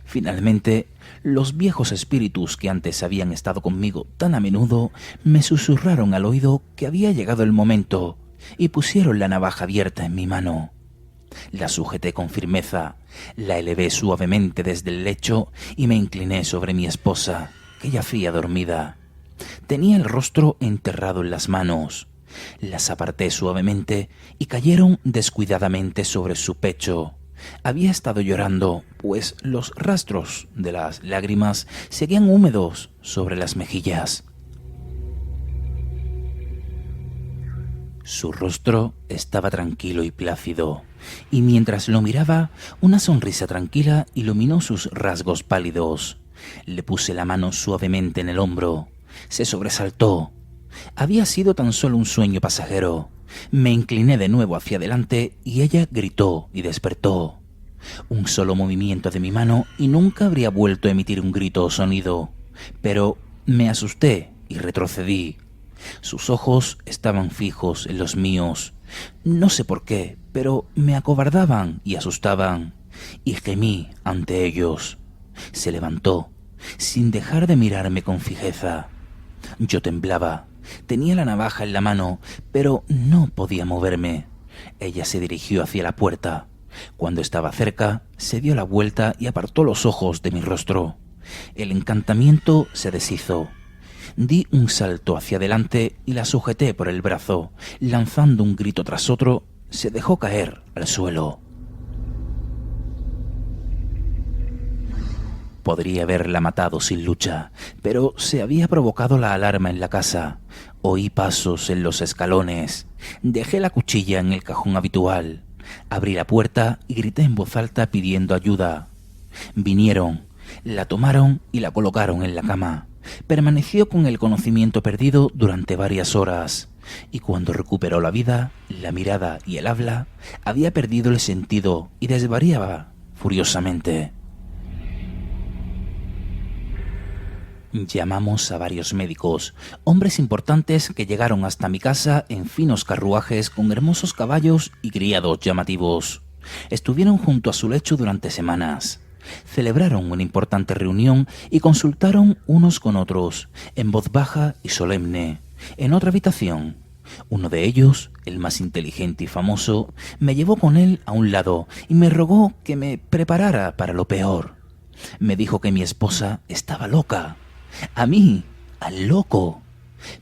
Finalmente, los viejos espíritus que antes habían estado conmigo tan a menudo me susurraron al oído que había llegado el momento y pusieron la navaja abierta en mi mano. La sujeté con firmeza, la elevé suavemente desde el lecho y me incliné sobre mi esposa. que yacía dormida. Tenía el rostro enterrado en las manos. Las aparté suavemente y cayeron descuidadamente sobre su pecho. Había estado llorando, pues los rastros de las lágrimas seguían húmedos sobre las mejillas. Su rostro estaba tranquilo y plácido, y mientras lo miraba, una sonrisa tranquila iluminó sus rasgos pálidos. Le puse la mano suavemente en el hombro. Se sobresaltó. Había sido tan solo un sueño pasajero. Me incliné de nuevo hacia adelante y ella gritó y despertó. Un solo movimiento de mi mano y nunca habría vuelto a emitir un grito o sonido. Pero me asusté y retrocedí. Sus ojos estaban fijos en los míos. No sé por qué, pero me acobardaban y asustaban, y gemí ante ellos. Se levantó, sin dejar de mirarme con fijeza. Yo temblaba, tenía la navaja en la mano, pero no podía moverme. Ella se dirigió hacia la puerta. Cuando estaba cerca, se dio la vuelta y apartó los ojos de mi rostro. El encantamiento se deshizo. Di un salto hacia adelante y la sujeté por el brazo. Lanzando un grito tras otro, se dejó caer al suelo. Podría haberla matado sin lucha, pero se había provocado la alarma en la casa. Oí pasos en los escalones. Dejé la cuchilla en el cajón habitual. Abrí la puerta y grité en voz alta pidiendo ayuda. Vinieron, la tomaron y la colocaron en la cama. Permaneció con el conocimiento perdido durante varias horas, y cuando recuperó la vida, la mirada y el habla, había perdido el sentido y desvariaba furiosamente. Llamamos a varios médicos, hombres importantes que llegaron hasta mi casa en finos carruajes con hermosos caballos y criados llamativos. Estuvieron junto a su lecho durante semanas. Celebraron una importante reunión y consultaron unos con otros, en voz baja y solemne, en otra habitación. Uno de ellos, el más inteligente y famoso, me llevó con él a un lado y me rogó que me preparara para lo peor. Me dijo que mi esposa estaba loca. A mí, al loco.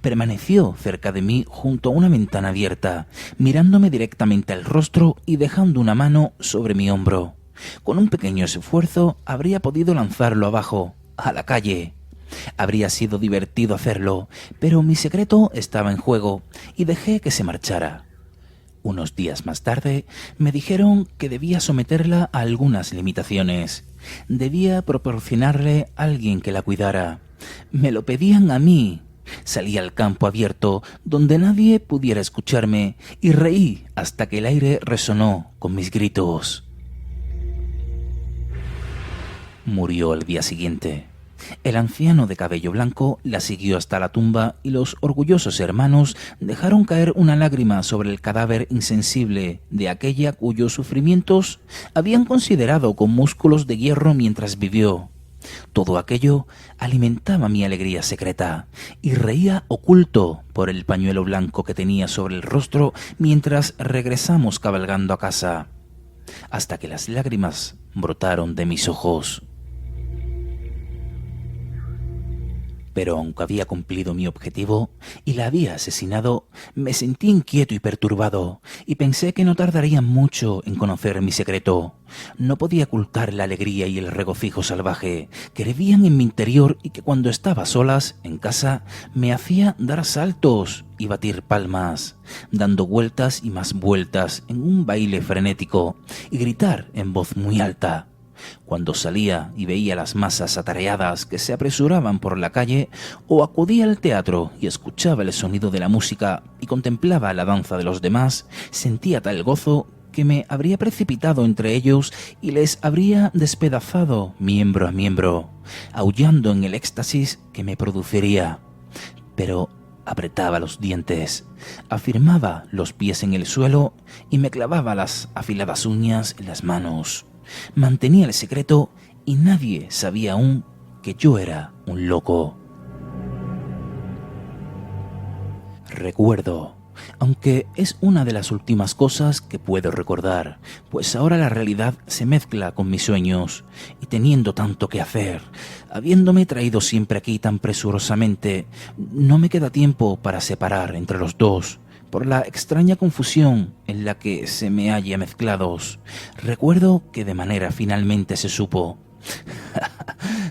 Permaneció cerca de mí junto a una ventana abierta, mirándome directamente al rostro y dejando una mano sobre mi hombro. Con un pequeño esfuerzo habría podido lanzarlo abajo, a la calle. Habría sido divertido hacerlo, pero mi secreto estaba en juego y dejé que se marchara. Unos días más tarde me dijeron que debía someterla a algunas limitaciones. Debía proporcionarle a alguien que la cuidara. Me lo pedían a mí. Salí al campo abierto, donde nadie pudiera escucharme, y reí hasta que el aire resonó con mis gritos. Murió al día siguiente. El anciano de cabello blanco la siguió hasta la tumba y los orgullosos hermanos dejaron caer una lágrima sobre el cadáver insensible de aquella cuyos sufrimientos habían considerado con músculos de hierro mientras vivió. Todo aquello alimentaba mi alegría secreta y reía oculto por el pañuelo blanco que tenía sobre el rostro mientras regresamos cabalgando a casa, hasta que las lágrimas brotaron de mis ojos. Pero aunque había cumplido mi objetivo y la había asesinado, me sentí inquieto y perturbado, y pensé que no tardaría mucho en conocer mi secreto. No podía ocultar la alegría y el regocijo salvaje que hervían en mi interior y que cuando estaba a solas en casa me hacía dar saltos y batir palmas, dando vueltas y más vueltas en un baile frenético y gritar en voz muy alta. Cuando salía y veía las masas atareadas que se apresuraban por la calle, o acudía al teatro y escuchaba el sonido de la música y contemplaba la danza de los demás, sentía tal gozo que me habría precipitado entre ellos y les habría despedazado miembro a miembro, aullando en el éxtasis que me produciría. Pero apretaba los dientes, afirmaba los pies en el suelo y me clavaba las afiladas uñas en las manos. Mantenía el secreto y nadie sabía aún que yo era un loco. Recuerdo aunque es una de las últimas cosas que puedo recordar, pues ahora la realidad se mezcla con mis sueños, y teniendo tanto que hacer, habiéndome traído siempre aquí tan presurosamente, no me queda tiempo para separar entre los dos, por la extraña confusión en la que se me halla mezclados. Recuerdo que de manera finalmente se supo.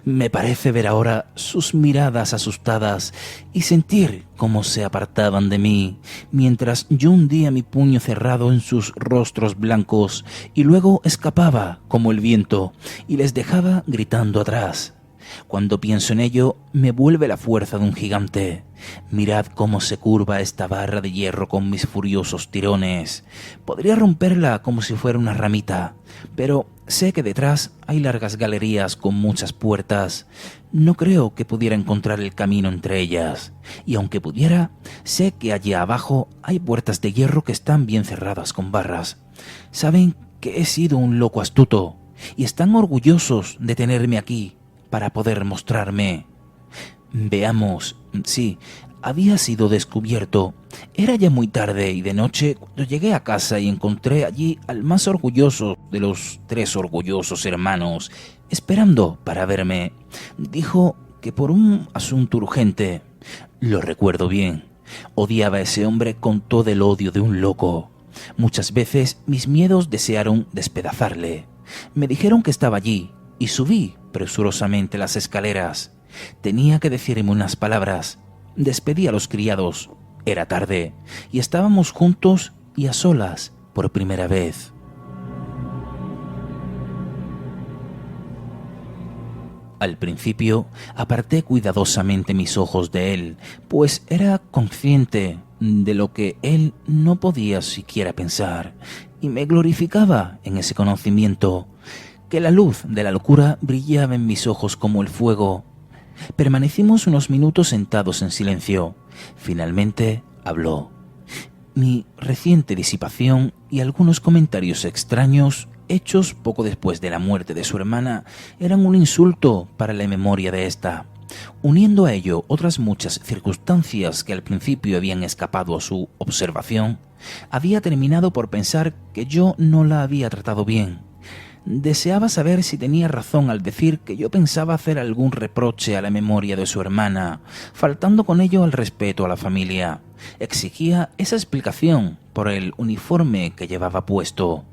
Me parece ver ahora sus miradas asustadas y sentir cómo se apartaban de mí, mientras yo hundía mi puño cerrado en sus rostros blancos y luego escapaba como el viento y les dejaba gritando atrás. Cuando pienso en ello, me vuelve la fuerza de un gigante. Mirad cómo se curva esta barra de hierro con mis furiosos tirones. Podría romperla como si fuera una ramita, pero sé que detrás hay largas galerías con muchas puertas. No creo que pudiera encontrar el camino entre ellas, y aunque pudiera, sé que allá abajo hay puertas de hierro que están bien cerradas con barras. Saben que he sido un loco astuto, y están orgullosos de tenerme aquí para poder mostrarme. Veamos, sí, había sido descubierto. Era ya muy tarde y de noche cuando llegué a casa y encontré allí al más orgulloso de los 3 orgullosos hermanos, esperando para verme. Dijo que por un asunto urgente. Lo recuerdo bien. Odiaba a ese hombre con todo el odio de un loco. Muchas veces mis miedos desearon despedazarle. Me dijeron que estaba allí y subí presurosamente las escaleras. Tenía que decirme unas palabras. Despedí a los criados. Era tarde y estábamos juntos y a solas por primera vez. Al principio aparté cuidadosamente mis ojos de él, pues era consciente de lo que él no podía siquiera pensar, y me glorificaba en ese conocimiento. Que la luz de la locura brillaba en mis ojos como el fuego. Permanecimos unos minutos sentados en silencio. Finalmente habló. Mi reciente disipación y algunos comentarios extraños hechos poco después de la muerte de su hermana eran un insulto para la memoria de ésta. Uniendo a ello otras muchas circunstancias que al principio habían escapado a su observación, había terminado por pensar que yo no la había tratado bien. Deseaba saber si tenía razón al decir que yo pensaba hacer algún reproche a la memoria de su hermana, faltando con ello al respeto a la familia. Exigía esa explicación por el uniforme que llevaba puesto.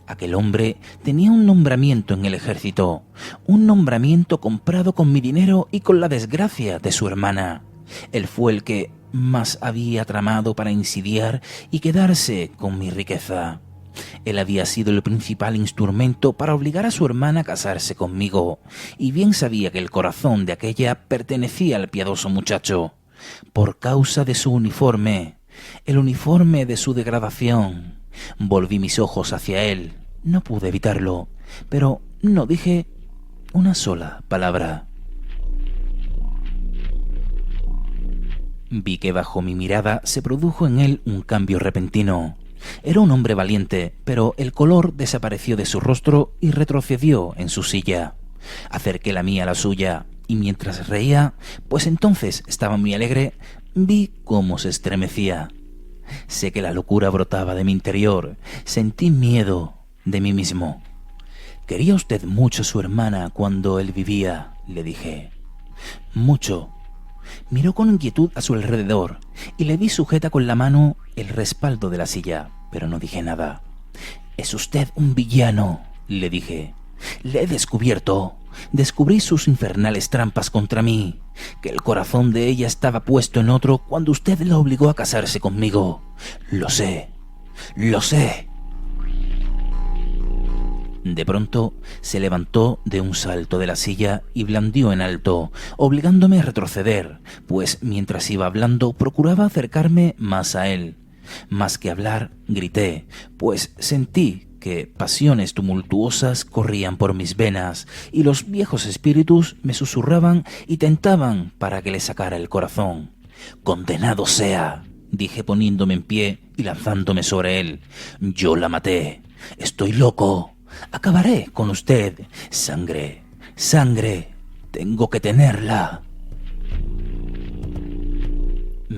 Aquel hombre tenía un nombramiento en el ejército, un nombramiento comprado con mi dinero y con la desgracia de su hermana. Él fue el que más había tramado para insidiar y quedarse con mi riqueza. Él había sido el principal instrumento para obligar a su hermana a casarse conmigo, y bien sabía que el corazón de aquella pertenecía al piadoso muchacho. Por causa de su uniforme, el uniforme de su degradación, volví mis ojos hacia él. No pude evitarlo, pero no dije una sola palabra. Vi que bajo mi mirada se produjo en él un cambio repentino. Era un hombre valiente, pero el color desapareció de su rostro y retrocedió en su silla. Acerqué la mía a la suya, y mientras reía, pues entonces estaba muy alegre, vi cómo se estremecía. Sé que la locura brotaba de mi interior. Sentí miedo de mí mismo. «Quería usted mucho a su hermana cuando él vivía», le dije. «Mucho». Miró con inquietud a su alrededor y le vi sujeta con la mano el respaldo de la silla, pero no dije nada. «Es usted un villano», le dije. «Le he descubierto. Descubrí sus infernales trampas contra mí, que el corazón de ella estaba puesto en otro cuando usted la obligó a casarse conmigo. Lo sé, lo sé». De pronto se levantó de un salto de la silla y blandió en alto, obligándome a retroceder, pues mientras iba hablando procuraba acercarme más a él. Más que hablar, grité, pues sentí que pasiones tumultuosas corrían por mis venas y los viejos espíritus me susurraban y tentaban para que le sacara el corazón. «Condenado sea», dije poniéndome en pie y lanzándome sobre él. «Yo la maté. Estoy loco. Acabaré con usted. Sangre, sangre. Tengo que tenerla».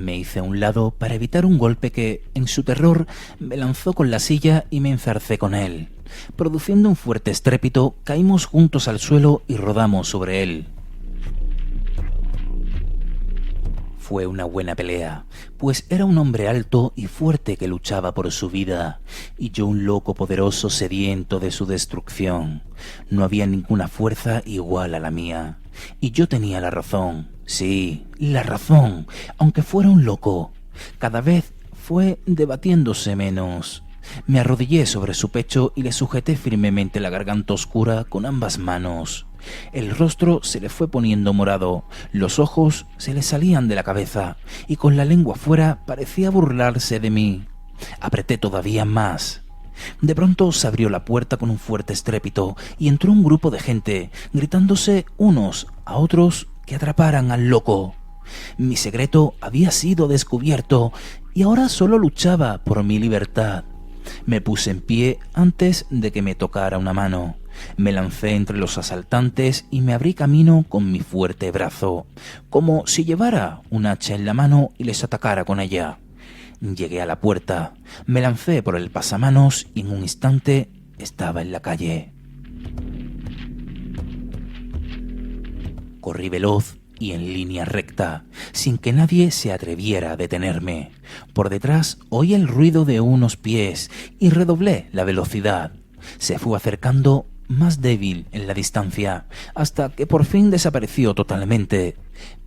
Me hice a un lado para evitar un golpe que, en su terror, me lanzó con la silla y me enzarcé con él. Produciendo un fuerte estrépito, caímos juntos al suelo y rodamos sobre él. Fue una buena pelea, pues era un hombre alto y fuerte que luchaba por su vida, y yo un loco poderoso sediento de su destrucción. No había ninguna fuerza igual a la mía, y yo tenía la razón, sí, la razón, aunque fuera un loco. Cada vez fue debatiéndose menos. Me arrodillé sobre su pecho y le sujeté firmemente la garganta oscura con ambas manos. El rostro se le fue poniendo morado, los ojos se le salían de la cabeza y con la lengua fuera parecía burlarse de mí. Apreté todavía más. De pronto se abrió la puerta con un fuerte estrépito y entró un grupo de gente, gritándose unos a otros que atraparan al loco. Mi secreto había sido descubierto y ahora solo luchaba por mi libertad. Me puse en pie antes de que me tocara una mano. Me lancé entre los asaltantes y me abrí camino con mi fuerte brazo, como si llevara un hacha en la mano y les atacara con ella. Llegué a la puerta, me lancé por el pasamanos y en un instante estaba en la calle. Corrí veloz y en línea recta, sin que nadie se atreviera a detenerme. Por detrás oí el ruido de unos pies y redoblé la velocidad. Se fue acercando más débil en la distancia, hasta que por fin desapareció totalmente.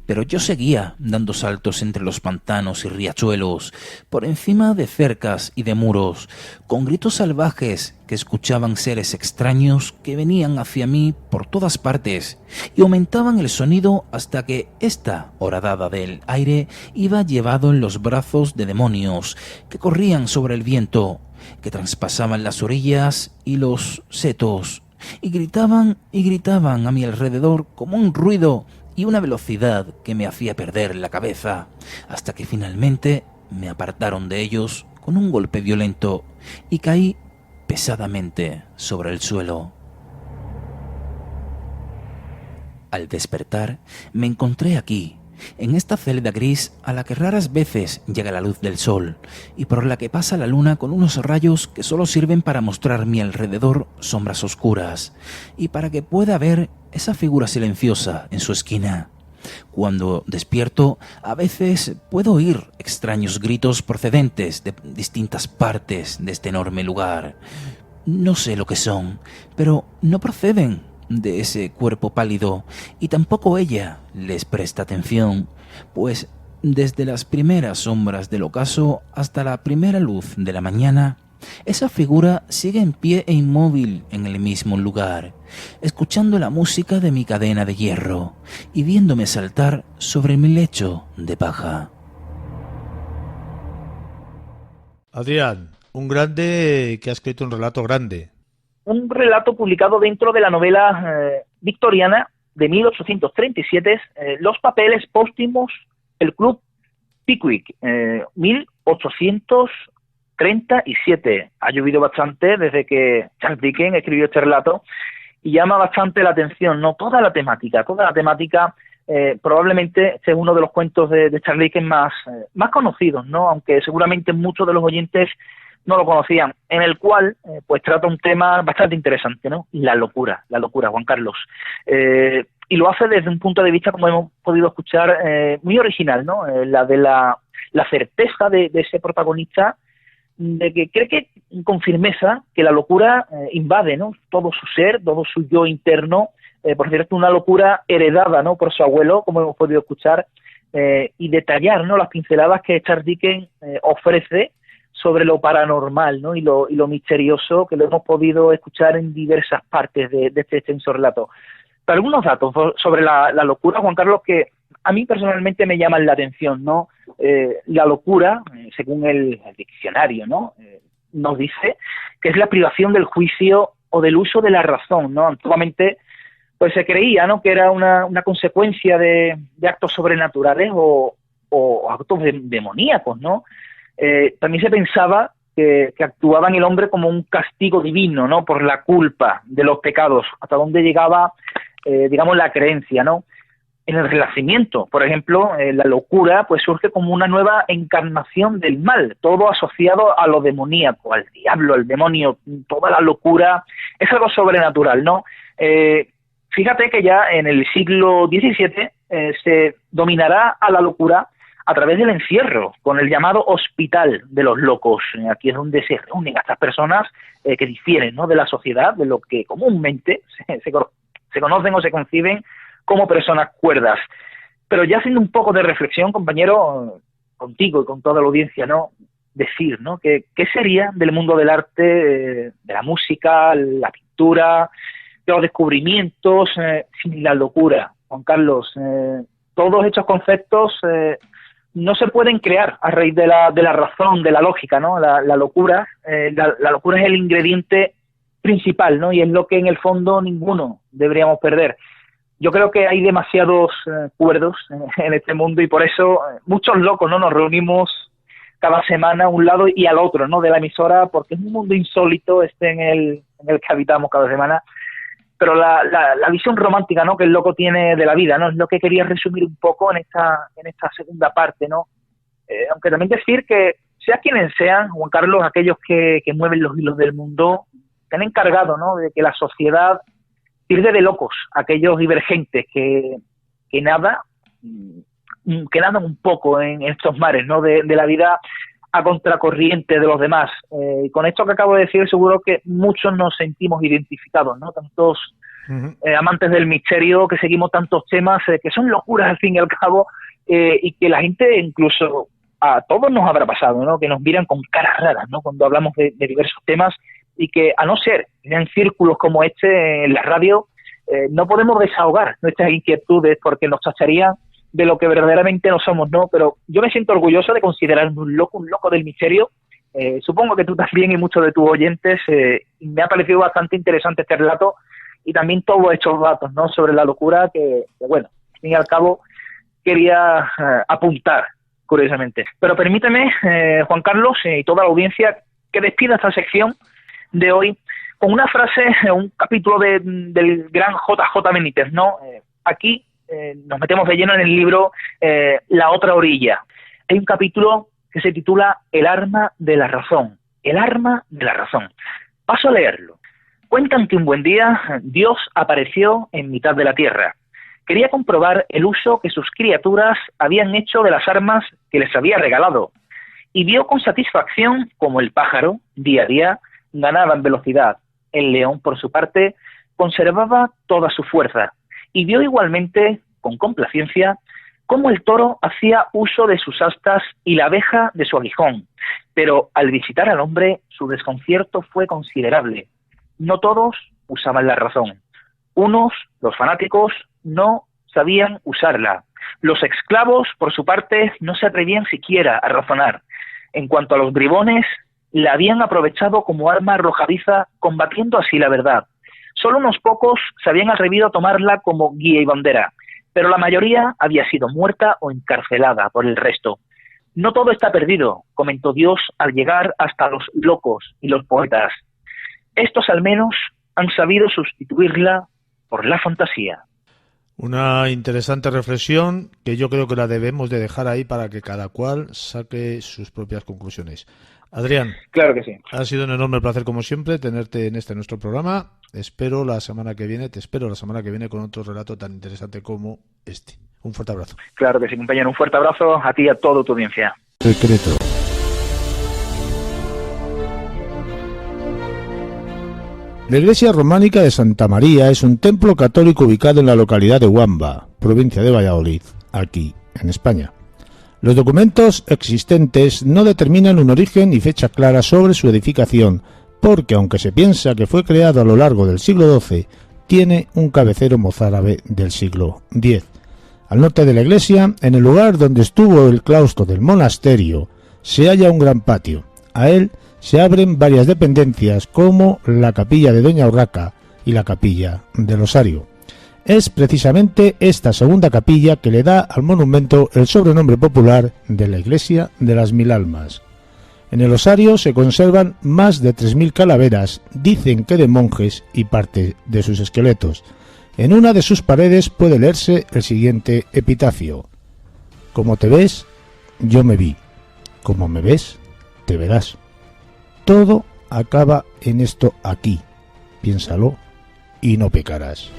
Pero yo seguía dando saltos entre los pantanos y riachuelos, por encima de cercas y de muros, con gritos salvajes que escuchaban seres extraños que venían hacia mí por todas partes y aumentaban el sonido hasta que esta horadada del aire iba llevado en los brazos de demonios que corrían sobre el viento, que traspasaban las orillas y los setos, y gritaban a mi alrededor como un ruido y una velocidad que me hacía perder la cabeza, hasta que finalmente me apartaron de ellos con un golpe violento y caí pesadamente sobre el suelo. Al despertar, me encontré aquí, en esta celda gris a la que raras veces llega la luz del sol y por la que pasa la luna con unos rayos que solo sirven para mostrar a mi alrededor sombras oscuras y para que pueda ver esa figura silenciosa en su esquina. Cuando despierto, a veces puedo oír extraños gritos procedentes de distintas partes de este enorme lugar. No sé lo que son, pero no proceden de ese cuerpo pálido, y tampoco ella les presta atención, pues desde las primeras sombras del ocaso hasta la primera luz de la mañana, esa figura sigue en pie e inmóvil en el mismo lugar, escuchando la música de mi cadena de hierro y viéndome saltar sobre mi lecho de paja. Adrián, un grande que ha escrito un relato grande. Un relato publicado dentro de la novela victoriana de 1837, Los papeles póstumos, el Club Pickwick, 1837. Ha llovido bastante desde que Charles Dickens escribió este relato y llama bastante la atención, ¿no? Toda la temática, probablemente este es uno de los cuentos de Charles Dickens más conocidos, ¿no? Aunque seguramente muchos de los oyentes no lo conocían, en el cual pues trata un tema bastante interesante, ¿no? La locura, Juan Carlos. Y lo hace desde un punto de vista, como hemos podido escuchar, muy original, ¿no? La de la certeza de ese protagonista, de que cree que con firmeza que la locura invade, ¿no? Todo su ser, todo su yo interno, por cierto, una locura heredada, ¿no? Por su abuelo, como hemos podido escuchar, y detallar, ¿no? Las pinceladas que Charles Dickens ofrece sobre lo paranormal, ¿no? y lo misterioso, que lo hemos podido escuchar en diversas partes de este extenso relato. Pero algunos datos sobre la locura, Juan Carlos, que a mí personalmente me llaman la atención, ¿no? La locura, según el diccionario, ¿no? Nos dice que es la privación del juicio o del uso de la razón, ¿no? Antiguamente pues se creía, ¿no?, que era una consecuencia de actos sobrenaturales o actos demoníacos, ¿no? También se pensaba que actuaba en el hombre como un castigo divino, ¿no?, por la culpa de los pecados, hasta donde llegaba, digamos, la creencia, ¿no? en el Renacimiento, por ejemplo, la locura pues surge como una nueva encarnación del mal, todo asociado a lo demoníaco, al diablo, al demonio, toda la locura, es algo sobrenatural, ¿no? Fíjate que ya en el siglo XVII se dominará a la locura a través del encierro, con el llamado hospital de los locos. Aquí es donde se reúnen a estas personas que difieren, ¿no?, de la sociedad, de lo que comúnmente se conocen o se conciben como personas cuerdas. Pero ya haciendo un poco de reflexión, compañero, contigo y con toda la audiencia, ¿no?, decir, ¿no?, ¿qué sería del mundo del arte, de la música, la pintura, de los descubrimientos, sin la locura? Juan Carlos, todos estos conceptos no se pueden crear a raíz de la razón, de la lógica, ¿no? La locura, la locura es el ingrediente principal, ¿no? Y es lo que en el fondo ninguno deberíamos perder. Yo creo que hay demasiados cuerdos en este mundo y por eso muchos locos, ¿no?, nos reunimos cada semana a un lado y al otro, ¿no?, de la emisora, porque es un mundo insólito en el que habitamos cada semana. Pero la visión romántica, ¿no?, que el loco tiene de la vida, ¿no?, es lo que quería resumir un poco en esta segunda parte, ¿no? Aunque también decir que, sea quienes sean, Juan Carlos, aquellos que mueven los hilos del mundo, se han encargado, ¿no?, de que la sociedad sirve de locos, aquellos divergentes que nadan un poco en estos mares, ¿no?, de la vida a contracorriente de los demás. Y con esto que acabo de decir, seguro que muchos nos sentimos identificados, ¿no? Tantos amantes del misterio que seguimos tantos temas que son locuras al fin y al cabo, y que la gente, incluso a todos nos habrá pasado, ¿no?, que nos miran con caras raras, ¿no?, cuando hablamos de diversos temas, y que a no ser en círculos como este en la radio, no podemos desahogar nuestras inquietudes porque nos tacharían de lo que verdaderamente no somos, ¿no? Pero yo me siento orgulloso de considerarme un loco del misterio. Supongo que tú también y muchos de tus oyentes. Me ha parecido bastante interesante este relato y también todos estos datos, ¿no?, sobre la locura que bueno, al fin y al cabo quería apuntar, curiosamente. Pero permíteme, Juan Carlos, y toda la audiencia, que despida esta sección de hoy con una frase, un capítulo del gran J.J. Benítez, ¿no? Aquí nos metemos de lleno en el libro La otra orilla. Hay un capítulo que se titula El arma de la razón. El arma de la razón. Paso a leerlo. Cuentan que un buen día Dios apareció en mitad de la tierra. Quería comprobar el uso que sus criaturas habían hecho de las armas que les había regalado, y vio con satisfacción como el pájaro, día a día, ganaba en velocidad. El león, por su parte, conservaba toda su fuerza, y vio igualmente, con complacencia, cómo el toro hacía uso de sus astas y la abeja de su aguijón. Pero al visitar al hombre, su desconcierto fue considerable. No todos usaban la razón. Unos, los fanáticos, no sabían usarla. Los esclavos, por su parte, no se atrevían siquiera a razonar. En cuanto a los bribones, la habían aprovechado como arma arrojadiza, combatiendo así la verdad. Solo unos pocos se habían atrevido a tomarla como guía y bandera, pero la mayoría había sido muerta o encarcelada por el resto. No todo está perdido, comentó Dios al llegar hasta los locos y los poetas. Estos al menos han sabido sustituirla por la fantasía. Una interesante reflexión que yo creo que la debemos de dejar ahí para que cada cual saque sus propias conclusiones. Adrián, claro que sí. Ha sido un enorme placer, como siempre, tenerte en nuestro programa. Te espero la semana que viene con otro relato tan interesante como este. Un fuerte abrazo. Claro que sí, compañero. Un fuerte abrazo a ti y a toda tu audiencia. Secreto. La iglesia románica de Santa María es un templo católico ubicado en la localidad de Huamba, provincia de Valladolid, aquí, en España. Los documentos existentes no determinan un origen ni fecha clara sobre su edificación, porque aunque se piensa que fue creado a lo largo del siglo XII, tiene un cabecero mozárabe del siglo X. Al norte de la iglesia, en el lugar donde estuvo el claustro del monasterio, se halla un gran patio. A él se abren varias dependencias como la capilla de Doña Urraca y la capilla del Osario. Es precisamente esta segunda capilla que le da al monumento el sobrenombre popular de la Iglesia de las Mil Almas. En el Osario se conservan más de 3.000 calaveras, dicen que de monjes y parte de sus esqueletos. En una de sus paredes puede leerse el siguiente epitafio: como te ves, yo me vi. Como me ves, te verás. Todo acaba en esto aquí. Piénsalo y no pecarás.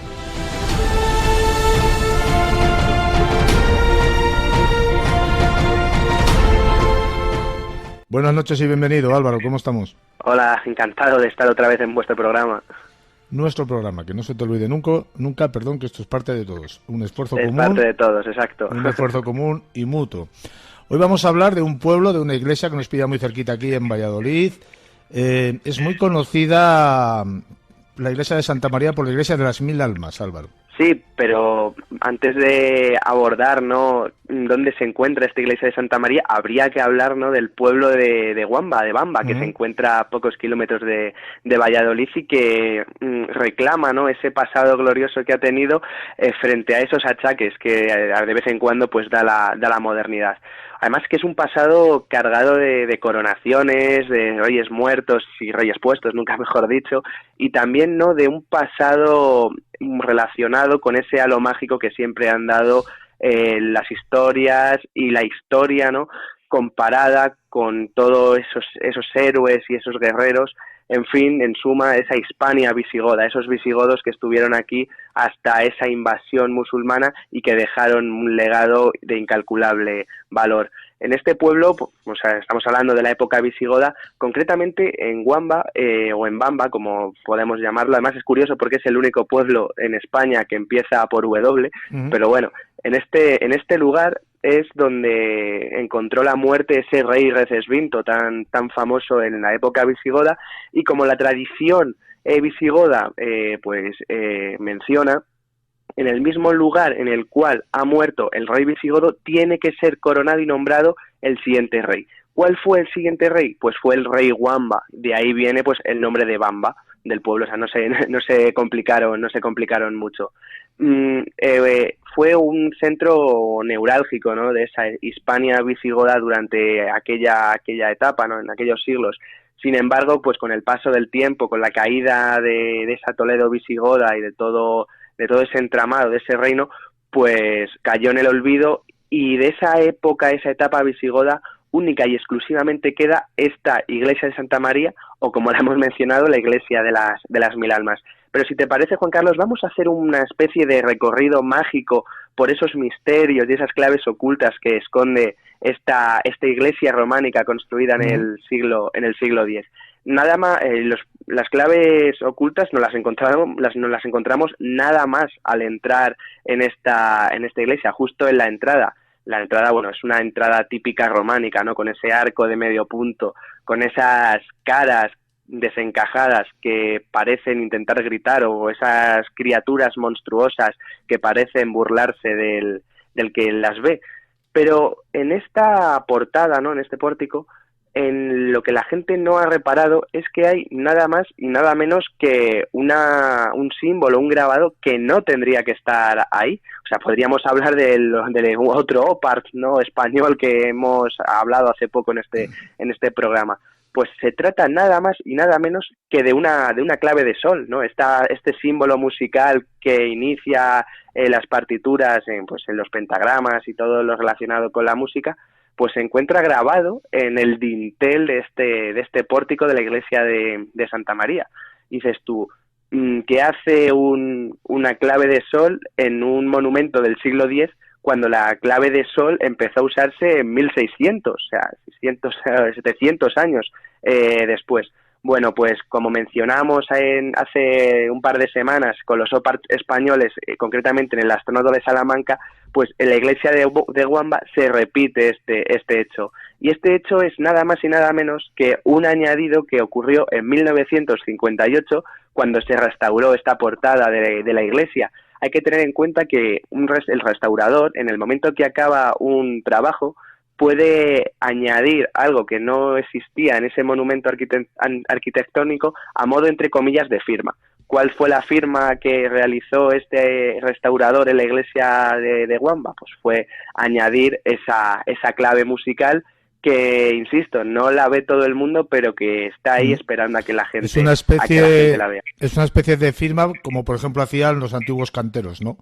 Buenas noches y bienvenido, Álvaro. ¿Cómo estamos? Hola, encantado de estar otra vez en vuestro programa. Nuestro programa, que no se te olvide nunca, perdón, que esto es parte de todos. Un esfuerzo común. Es parte de todos, exacto. Un esfuerzo común y mutuo. Hoy vamos a hablar de un pueblo, de una iglesia que nos pilla muy cerquita aquí en Valladolid. Es muy conocida la iglesia de Santa María por la iglesia de las 1000 almas, Álvaro. Sí, pero antes de abordar, ¿no?, dónde se encuentra esta iglesia de Santa María, habría que hablar, ¿no?, del pueblo de Guamba, de Bamba, que se encuentra a pocos kilómetros de Valladolid y que reclama, ¿no?, ese pasado glorioso que ha tenido frente a esos achaques que de vez en cuando pues da la modernidad. Además que es un pasado cargado de coronaciones, de reyes muertos y reyes puestos, nunca mejor dicho, y también, ¿no?, de un pasado relacionado con ese halo mágico que siempre han dado las historias y la historia, ¿no?, comparada con todos esos héroes y esos guerreros. En fin, en suma, esa Hispania visigoda, esos visigodos que estuvieron aquí hasta esa invasión musulmana y que dejaron un legado de incalculable valor. En este pueblo, o sea, estamos hablando de la época visigoda, concretamente en Guamba, o en Bamba, como podemos llamarlo. Además es curioso porque es el único pueblo en España que empieza por W, pero bueno, en este lugar es donde encontró la muerte ese rey Recesvinto tan famoso en la época visigoda, y como la tradición visigoda menciona, en el mismo lugar en el cual ha muerto el rey visigodo tiene que ser coronado y nombrado el siguiente rey. ¿Cuál fue el siguiente rey? Pues fue el rey Guamba. De ahí viene pues el nombre de Bamba del pueblo. O sea, no se complicaron mucho. Fue un centro neurálgico, ¿no?, de esa Hispania visigoda durante aquella etapa, ¿no?, en aquellos siglos. Sin embargo, pues con el paso del tiempo, con la caída de esa Toledo visigoda y de todo ese entramado, de ese reino, pues cayó en el olvido, y de esa época, esa etapa visigoda, única y exclusivamente queda esta iglesia de Santa María, o como la hemos mencionado, la iglesia de las 1000 almas. Pero si te parece, Juan Carlos, vamos a hacer una especie de recorrido mágico por esos misterios y esas claves ocultas que esconde esta iglesia románica construida en el siglo X. Nada más, las claves ocultas nos las encontramos nada más al entrar en esta iglesia, justo en la entrada. La entrada, bueno, es una entrada típica románica, ¿no?, con ese arco de medio punto, con esas caras desencajadas que parecen intentar gritar, o esas criaturas monstruosas que parecen burlarse del que las ve. Pero en esta portada, ¿no?, en este pórtico, en lo que la gente no ha reparado es que hay nada más y nada menos que un símbolo, un grabado que no tendría que estar ahí. O sea, podríamos hablar de otro opart, ¿no?, español que hemos hablado hace poco en este programa. Pues se trata nada más y nada menos que de una clave de sol, ¿no? Este símbolo musical que inicia las partituras en los pentagramas y todo lo relacionado con la música, pues se encuentra grabado en el dintel de este pórtico de la iglesia de Santa María. Dices tú, ¿qué hace una clave de sol en un monumento del siglo X cuando la clave de sol empezó a usarse en 1600, o sea, 700 años después? Bueno, pues como mencionamos hace un par de semanas con los OPART españoles, concretamente en el Astrónodo de Salamanca, pues en la iglesia de Guamba se repite este hecho. Y este hecho es nada más y nada menos que un añadido que ocurrió en 1958, cuando se restauró esta portada de la iglesia. Hay que tener en cuenta que el restaurador, en el momento que acaba un trabajo, puede añadir algo que no existía en ese monumento arquitectónico a modo, entre comillas, de firma. ¿Cuál fue la firma que realizó este restaurador en la iglesia de Guamba? Pues fue añadir esa clave musical que, insisto, no la ve todo el mundo, pero que está ahí esperando a que la gente, es una a que la gente la vea. Es una especie de firma, como por ejemplo hacían los antiguos canteros, ¿no?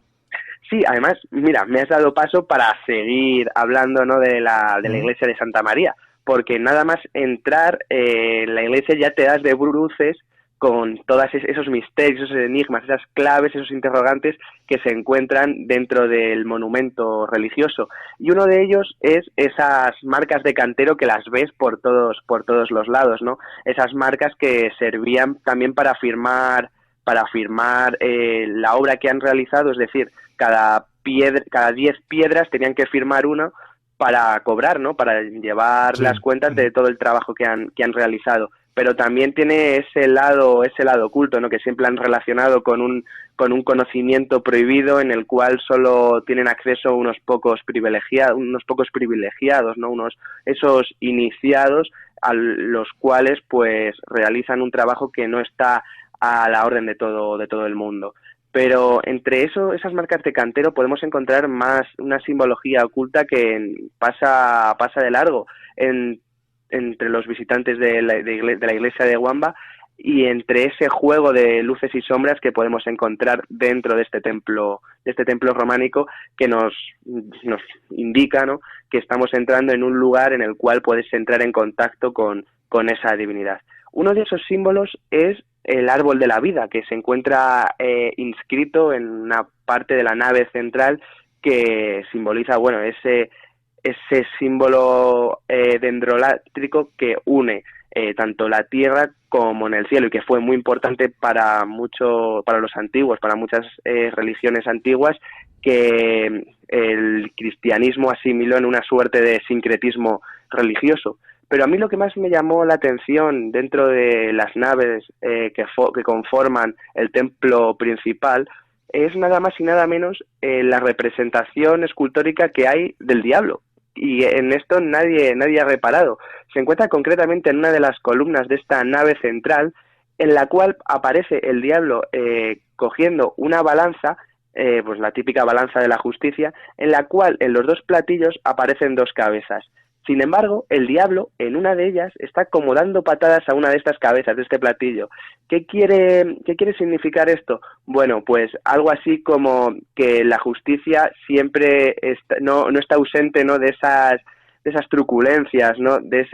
Sí, además, mira, me has dado paso para seguir hablando, ¿no?, de la iglesia de Santa María, porque nada más entrar en la iglesia ya te das de bruces con todos esos misterios, esos enigmas, esas claves, esos interrogantes que se encuentran dentro del monumento religioso. Y uno de ellos es esas marcas de cantero que las ves por todos los lados, ¿no? Esas marcas que servían también para firmar la obra que han realizado, es decir, cada 10 piedras tenían que firmar una para cobrar, ¿no?, para llevar las cuentas de todo el trabajo que han realizado. Pero también tiene ese lado oculto, ¿no?, que siempre han relacionado con un conocimiento prohibido en el cual solo tienen acceso unos pocos privilegiados, ¿no?, esos iniciados, a los cuales pues realizan un trabajo que no está a la orden de todo el mundo. Pero entre esas marcas de cantero podemos encontrar más una simbología oculta que pasa de largo entre los visitantes de la iglesia de Wamba, y entre ese juego de luces y sombras que podemos encontrar dentro de este templo románico, que nos indica, ¿no?, que estamos entrando en un lugar en el cual puedes entrar en contacto con esa divinidad. Uno de esos símbolos es el árbol de la vida, que se encuentra inscrito en una parte de la nave central, que simboliza, bueno, ese símbolo dendrolátrico que une tanto la tierra como en el cielo, y que fue muy importante para los antiguos, para muchas religiones antiguas, que el cristianismo asimiló en una suerte de sincretismo religioso. Pero a mí lo que más me llamó la atención dentro de las naves que conforman el templo principal es nada más y nada menos la representación escultórica que hay del diablo. Y en esto nadie ha reparado. Se encuentra concretamente en una de las columnas de esta nave central, en la cual aparece el diablo cogiendo una balanza, pues la típica balanza de la justicia, en la cual en los dos platillos aparecen dos cabezas. Sin embargo, el diablo, en una de ellas, está como dando patadas a una de estas cabezas de este platillo. ¿Qué quiere significar esto? Bueno, pues algo así como que la justicia siempre no está ausente, ¿no?, de esas truculencias, ¿no?, de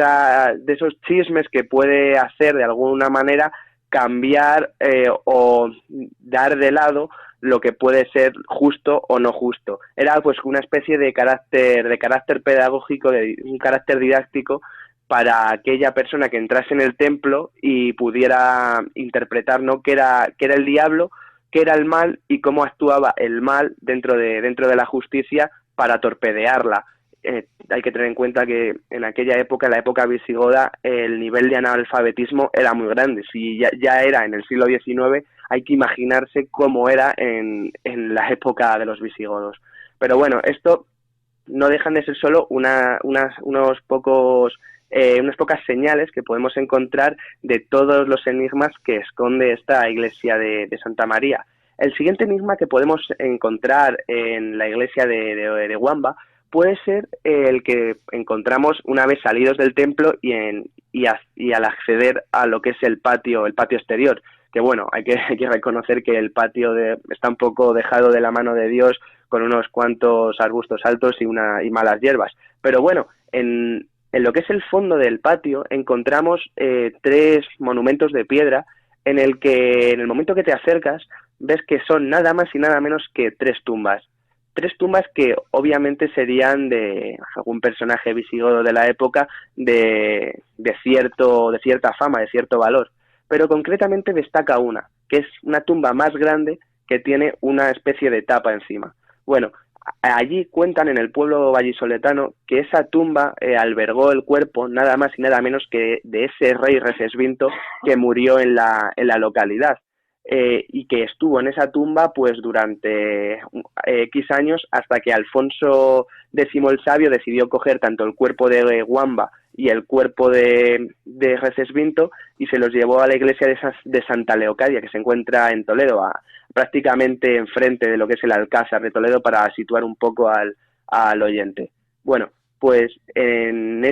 esos chismes que puede hacer de alguna manera cambiar o dar de lado lo que puede ser justo o no justo. Era pues una especie de carácter pedagógico, de un carácter didáctico para aquella persona que entrase en el templo y pudiera interpretar, ¿no?, qué era el diablo, qué era el mal y cómo actuaba el mal dentro de la justicia para torpedearla. Hay que tener en cuenta que en aquella época, en la época visigoda, el nivel de analfabetismo era muy grande. Si ya era en el siglo XIX, hay que imaginarse cómo era en la época de los visigodos. Pero bueno, esto no dejan de ser solo unas pocas señales que podemos encontrar de todos los enigmas que esconde esta iglesia de Santa María. El siguiente enigma que podemos encontrar en la iglesia de Wamba puede ser el que encontramos una vez salidos del templo y al acceder a lo que es el patio exterior, que bueno, hay que reconocer que el patio está un poco dejado de la mano de Dios, con unos cuantos arbustos altos y malas hierbas. Pero bueno, en lo que es el fondo del patio encontramos 3 monumentos de piedra, en el que en el momento que te acercas ves que son nada más y nada menos que 3 tumbas. 3 tumbas que obviamente serían de algún personaje visigodo de la época de cierta fama, de cierto valor. Pero concretamente destaca una, que es una tumba más grande que tiene una especie de tapa encima. Bueno, allí cuentan en el pueblo vallisoletano que esa tumba albergó el cuerpo nada más y nada menos que de ese rey Recesvinto que murió en la localidad. Y que estuvo en esa tumba pues durante X años, hasta que Alfonso X el Sabio decidió coger tanto el cuerpo de Wamba y el cuerpo de Recesvinto y se los llevó a la iglesia de Santa Leocadia, que se encuentra en Toledo, prácticamente enfrente de lo que es el Alcázar de Toledo, para situar un poco al oyente. Bueno, pues en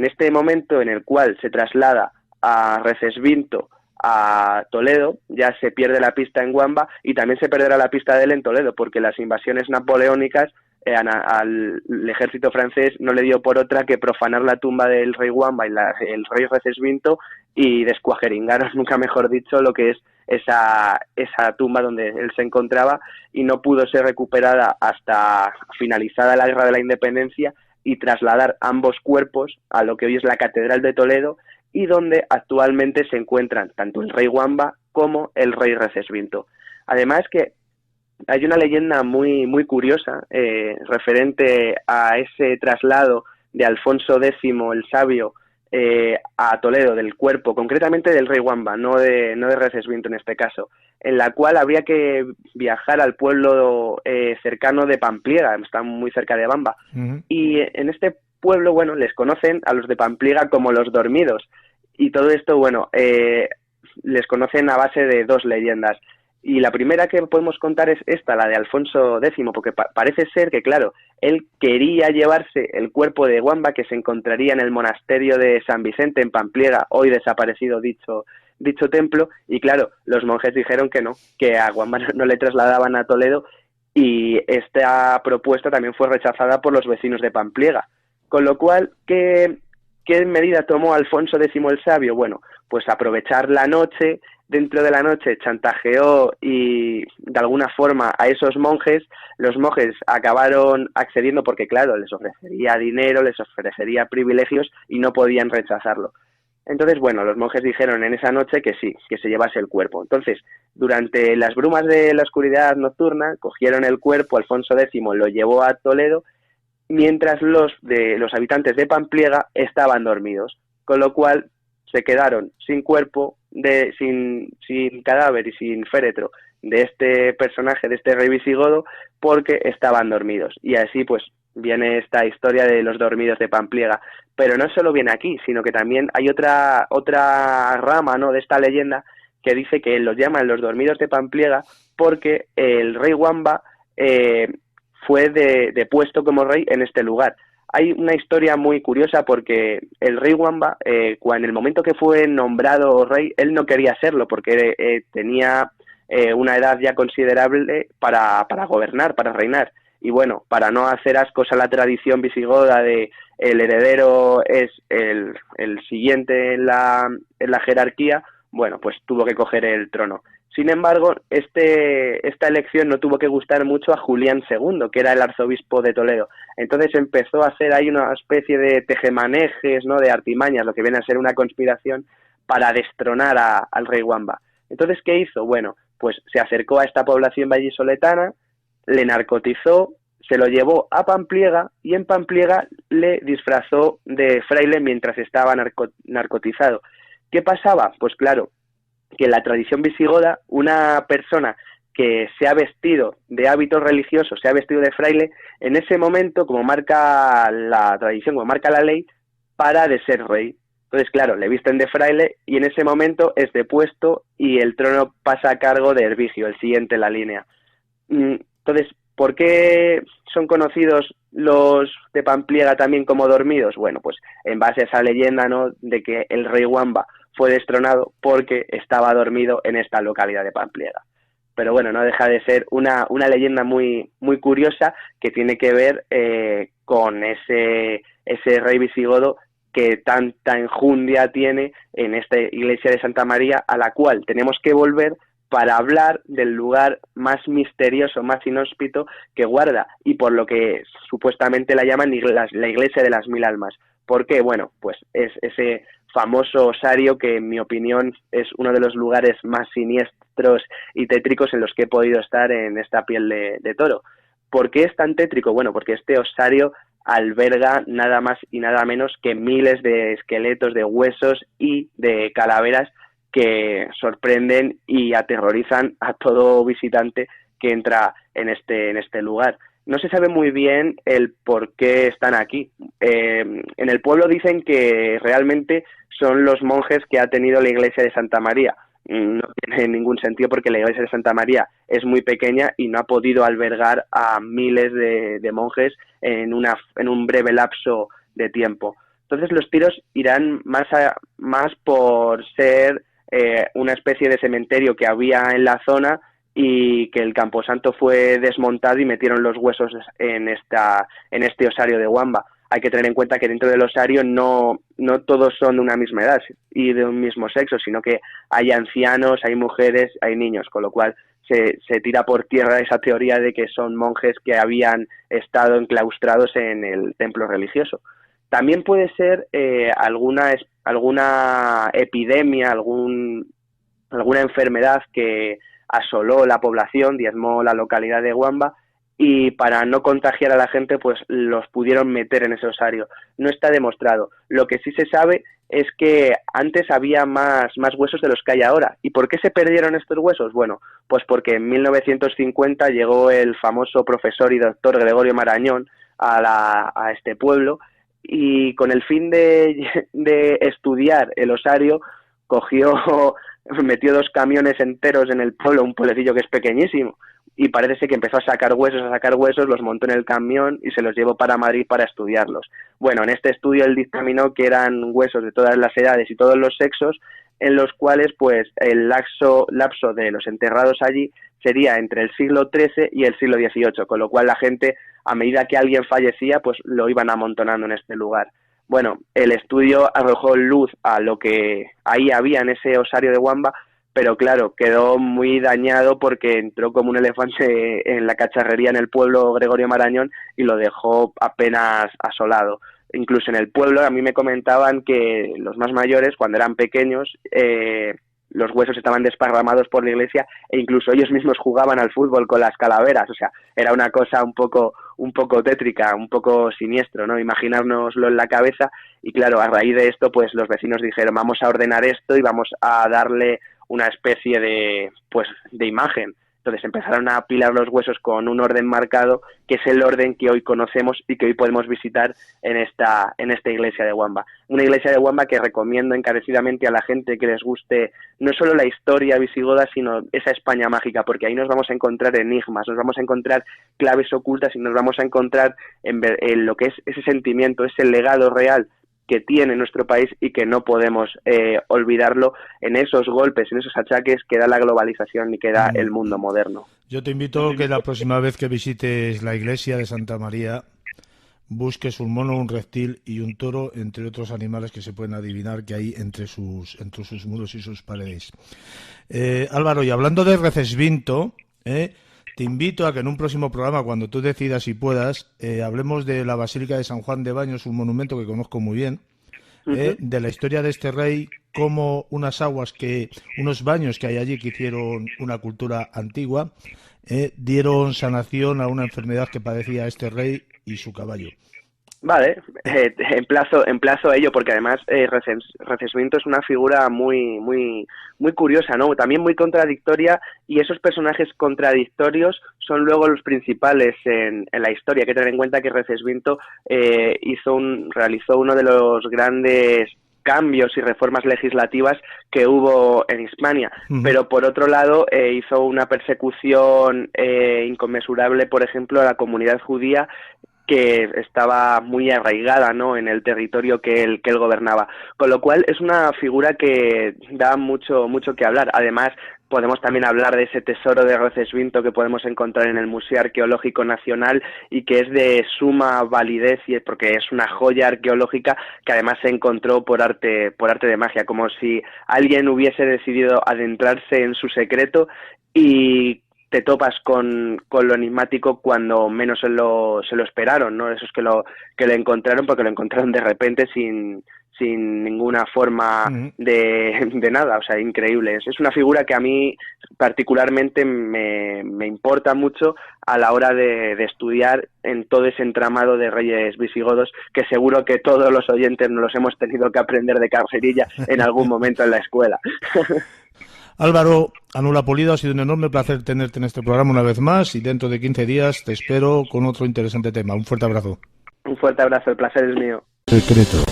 este momento en el cual se traslada a Recesvinto, a Toledo, ya se pierde la pista en Wamba y también se perderá la pista de él en Toledo, porque las invasiones napoleónicas al ejército francés no le dio por otra que profanar la tumba del rey Wamba y el rey Recesvinto y descuajeringaron, nunca mejor dicho, lo que es esa tumba donde él se encontraba, y no pudo ser recuperada hasta finalizada la Guerra de la Independencia y trasladar ambos cuerpos a lo que hoy es la Catedral de Toledo, y donde actualmente se encuentran tanto el rey Wamba como el rey Recesvinto. Además que hay una leyenda muy, muy curiosa referente a ese traslado de Alfonso X el Sabio a Toledo del cuerpo, concretamente del rey Wamba, no de Recesvinto en este caso, en la cual habría que viajar al pueblo cercano de Pampliega, está muy cerca de Bamba, y en este pueblo, bueno, les conocen a los de Pampliega como los dormidos, y todo esto, bueno, les conocen a base de dos leyendas. Y la primera que podemos contar es esta, la de Alfonso X, porque parece ser que, claro, él quería llevarse el cuerpo de Wamba, que se encontraría en el monasterio de San Vicente, en Pampliega, hoy desaparecido dicho templo, y claro, los monjes dijeron que no, que a Wamba no le trasladaban a Toledo, y esta propuesta también fue rechazada por los vecinos de Pampliega. Con lo cual, ¿qué medida tomó Alfonso X el Sabio? Bueno, pues aprovechar la noche. Dentro de la noche chantajeó y de alguna forma a esos monjes. Los monjes acabaron accediendo porque, claro, les ofrecería dinero, les ofrecería privilegios y no podían rechazarlo. Entonces, bueno, los monjes dijeron en esa noche que sí, que se llevase el cuerpo. Entonces, durante las brumas de la oscuridad nocturna, cogieron el cuerpo, Alfonso X lo llevó a Toledo, mientras los habitantes de Pampliega estaban dormidos, con lo cual se quedaron sin cuerpo, sin cadáver y sin féretro de este personaje, de este rey visigodo, porque estaban dormidos. Y así pues viene esta historia de los dormidos de Pampliega. Pero no solo viene aquí, sino que también hay otra rama, ¿no?, de esta leyenda, que dice que los llaman los dormidos de Pampliega porque el rey Wamba fue depuesto como rey en este lugar. Hay una historia muy curiosa porque el rey Wamba, en el momento que fue nombrado rey, él no quería serlo porque tenía una edad ya considerable para gobernar, para reinar. Y bueno, para no hacer ascos a la tradición visigoda de el heredero es el siguiente en la jerarquía, bueno, pues tuvo que coger el trono. Sin embargo, esta elección no tuvo que gustar mucho a Julián II, que era el arzobispo de Toledo. Entonces empezó a hacer ahí una especie de tejemanejes, ¿no?, de artimañas, lo que viene a ser una conspiración para destronar al rey Wamba. Entonces, ¿qué hizo? Bueno, pues se acercó a esta población vallisoletana, le narcotizó, se lo llevó a Pampliega y en Pampliega le disfrazó de fraile mientras estaba narcotizado. ¿Qué pasaba? Pues claro, que en la tradición visigoda, una persona que se ha vestido de hábitos religiosos, se ha vestido de fraile, en ese momento, como marca la tradición, como marca la ley, para de ser rey. Entonces, claro, le visten de fraile y en ese momento es depuesto y el trono pasa a cargo de Hervigio, el siguiente en la línea. Entonces, ¿por qué son conocidos los de Pampliega también como dormidos? Bueno, pues en base a esa leyenda, ¿no?, de que el rey Wamba fue destronado porque estaba dormido en esta localidad de Pampliega. Pero bueno, no deja de ser una leyenda muy, muy curiosa que tiene que ver con ese rey visigodo que tanta enjundia tiene en esta iglesia de Santa María, a la cual tenemos que volver para hablar del lugar más misterioso, más inhóspito que guarda, y por lo que supuestamente la llaman la iglesia de las 1000 almas. ¿Por qué? Bueno, pues es ese famoso osario que, en mi opinión, es uno de los lugares más siniestros y tétricos en los que he podido estar en esta piel de toro. ¿Por qué es tan tétrico? Bueno, porque este osario alberga nada más y nada menos que miles de esqueletos, de huesos y de calaveras que sorprenden y aterrorizan a todo visitante que entra en este lugar. No se sabe muy bien el por qué están aquí. En el pueblo dicen que realmente son los monjes que ha tenido la iglesia de Santa María. no tiene ningún sentido porque la iglesia de Santa María es muy pequeña y no ha podido albergar a miles de monjes en un breve lapso de tiempo. Entonces los tiros irán más por ser una especie de cementerio que había en la zona y que el camposanto fue desmontado y metieron los huesos en este osario de Wamba. Hay que tener en cuenta que dentro del osario no todos son de una misma edad y de un mismo sexo, sino que hay ancianos, hay mujeres, hay niños, con lo cual se tira por tierra esa teoría de que son monjes que habían estado enclaustrados en el templo religioso. También puede ser alguna epidemia, alguna enfermedad que asoló la población, diezmó la localidad de Wamba, y para no contagiar a la gente, pues los pudieron meter en ese osario. No está demostrado. Lo que sí se sabe es que antes había más huesos de los que hay ahora. ¿Y por qué se perdieron estos huesos? Bueno, pues porque en 1950 llegó el famoso profesor y doctor Gregorio Marañón a este pueblo, y con el fin de estudiar el osario metió 2 camiones enteros en el pueblo, un pueblecillo que es pequeñísimo, y parece ser que empezó a sacar huesos, los montó en el camión y se los llevó para Madrid para estudiarlos. Bueno, en este estudio él dictaminó que eran huesos de todas las edades y todos los sexos, en los cuales pues el lapso de los enterrados allí sería entre el siglo XIII y el siglo XVIII, con lo cual la gente, a medida que alguien fallecía, pues lo iban amontonando en este lugar. Bueno, el estudio arrojó luz a lo que ahí había en ese osario de Wamba, pero claro, quedó muy dañado porque entró como un elefante en la cacharrería en el pueblo Gregorio Marañón y lo dejó apenas asolado. Incluso en el pueblo a mí me comentaban que los más mayores, cuando eran pequeños, los huesos estaban desparramados por la iglesia e incluso ellos mismos jugaban al fútbol con las calaveras. O sea, era una cosa un poco tétrica, un poco siniestro, ¿no? Imaginárnoslo en la cabeza. Y claro, a raíz de esto, pues los vecinos dijeron, vamos a ordenar esto y vamos a darle una especie de imagen. Entonces empezaron a apilar los huesos con un orden marcado, que es el orden que hoy conocemos y que hoy podemos visitar en esta iglesia de Wamba. Una iglesia de Wamba que recomiendo encarecidamente a la gente que les guste no solo la historia visigoda, sino esa España mágica, porque ahí nos vamos a encontrar enigmas, nos vamos a encontrar claves ocultas y nos vamos a encontrar en lo que es ese sentimiento, ese legado real que tiene nuestro país y que no podemos olvidarlo en esos golpes, en esos achaques que da la globalización y que da el mundo moderno. Yo te invito a que la próxima vez que visites la iglesia de Santa María busques un mono, un reptil y un toro, entre otros animales que se pueden adivinar que hay entre sus muros y sus paredes. Álvaro, y hablando de Recesvinto, te invito a que en un próximo programa, cuando tú decidas y puedas, hablemos de la Basílica de San Juan de Baños, un monumento que conozco muy bien, de la historia de este rey, como unos baños que hay allí que hicieron una cultura antigua, dieron sanación a una enfermedad que padecía este rey y su caballo. Vale, emplazo a ello, porque además Recesvinto es una figura muy curiosa, ¿no? También muy contradictoria, y esos personajes contradictorios son luego los principales en la historia. Hay que tener en cuenta que Recesvinto realizó uno de los grandes cambios y reformas legislativas que hubo en Hispania, pero por otro lado hizo una persecución inconmensurable, por ejemplo, a la comunidad judía, que estaba muy arraigada, ¿no?, en el territorio que él gobernaba. Con lo cual es una figura que da mucho que hablar. Además, podemos también hablar de ese tesoro de Recesvinto que podemos encontrar en el Museo Arqueológico Nacional y que es de suma validez, y porque es una joya arqueológica que además se encontró por arte de magia, como si alguien hubiese decidido adentrarse en su secreto y te topas con lo enigmático cuando menos se lo esperaron, ¿no? Esos que lo encontraron, porque lo encontraron de repente sin ninguna forma de nada, o sea, increíble. Es una figura que a mí particularmente me importa mucho a la hora de estudiar en todo ese entramado de reyes visigodos, que seguro que todos los oyentes nos los hemos tenido que aprender de carrerilla en algún momento en la escuela. Álvaro Anula Polido, ha sido un enorme placer tenerte en este programa una vez más, y dentro de 15 días te espero con otro interesante tema. Un fuerte abrazo. Un fuerte abrazo, el placer es mío. Secreto.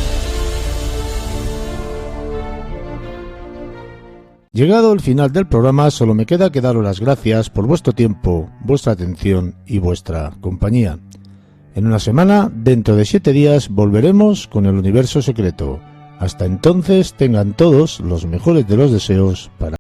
Llegado el final del programa, solo me queda que daros las gracias por vuestro tiempo, vuestra atención y vuestra compañía. En una semana, dentro de 7 días, volveremos con el universo secreto. Hasta entonces, tengan todos los mejores de los deseos para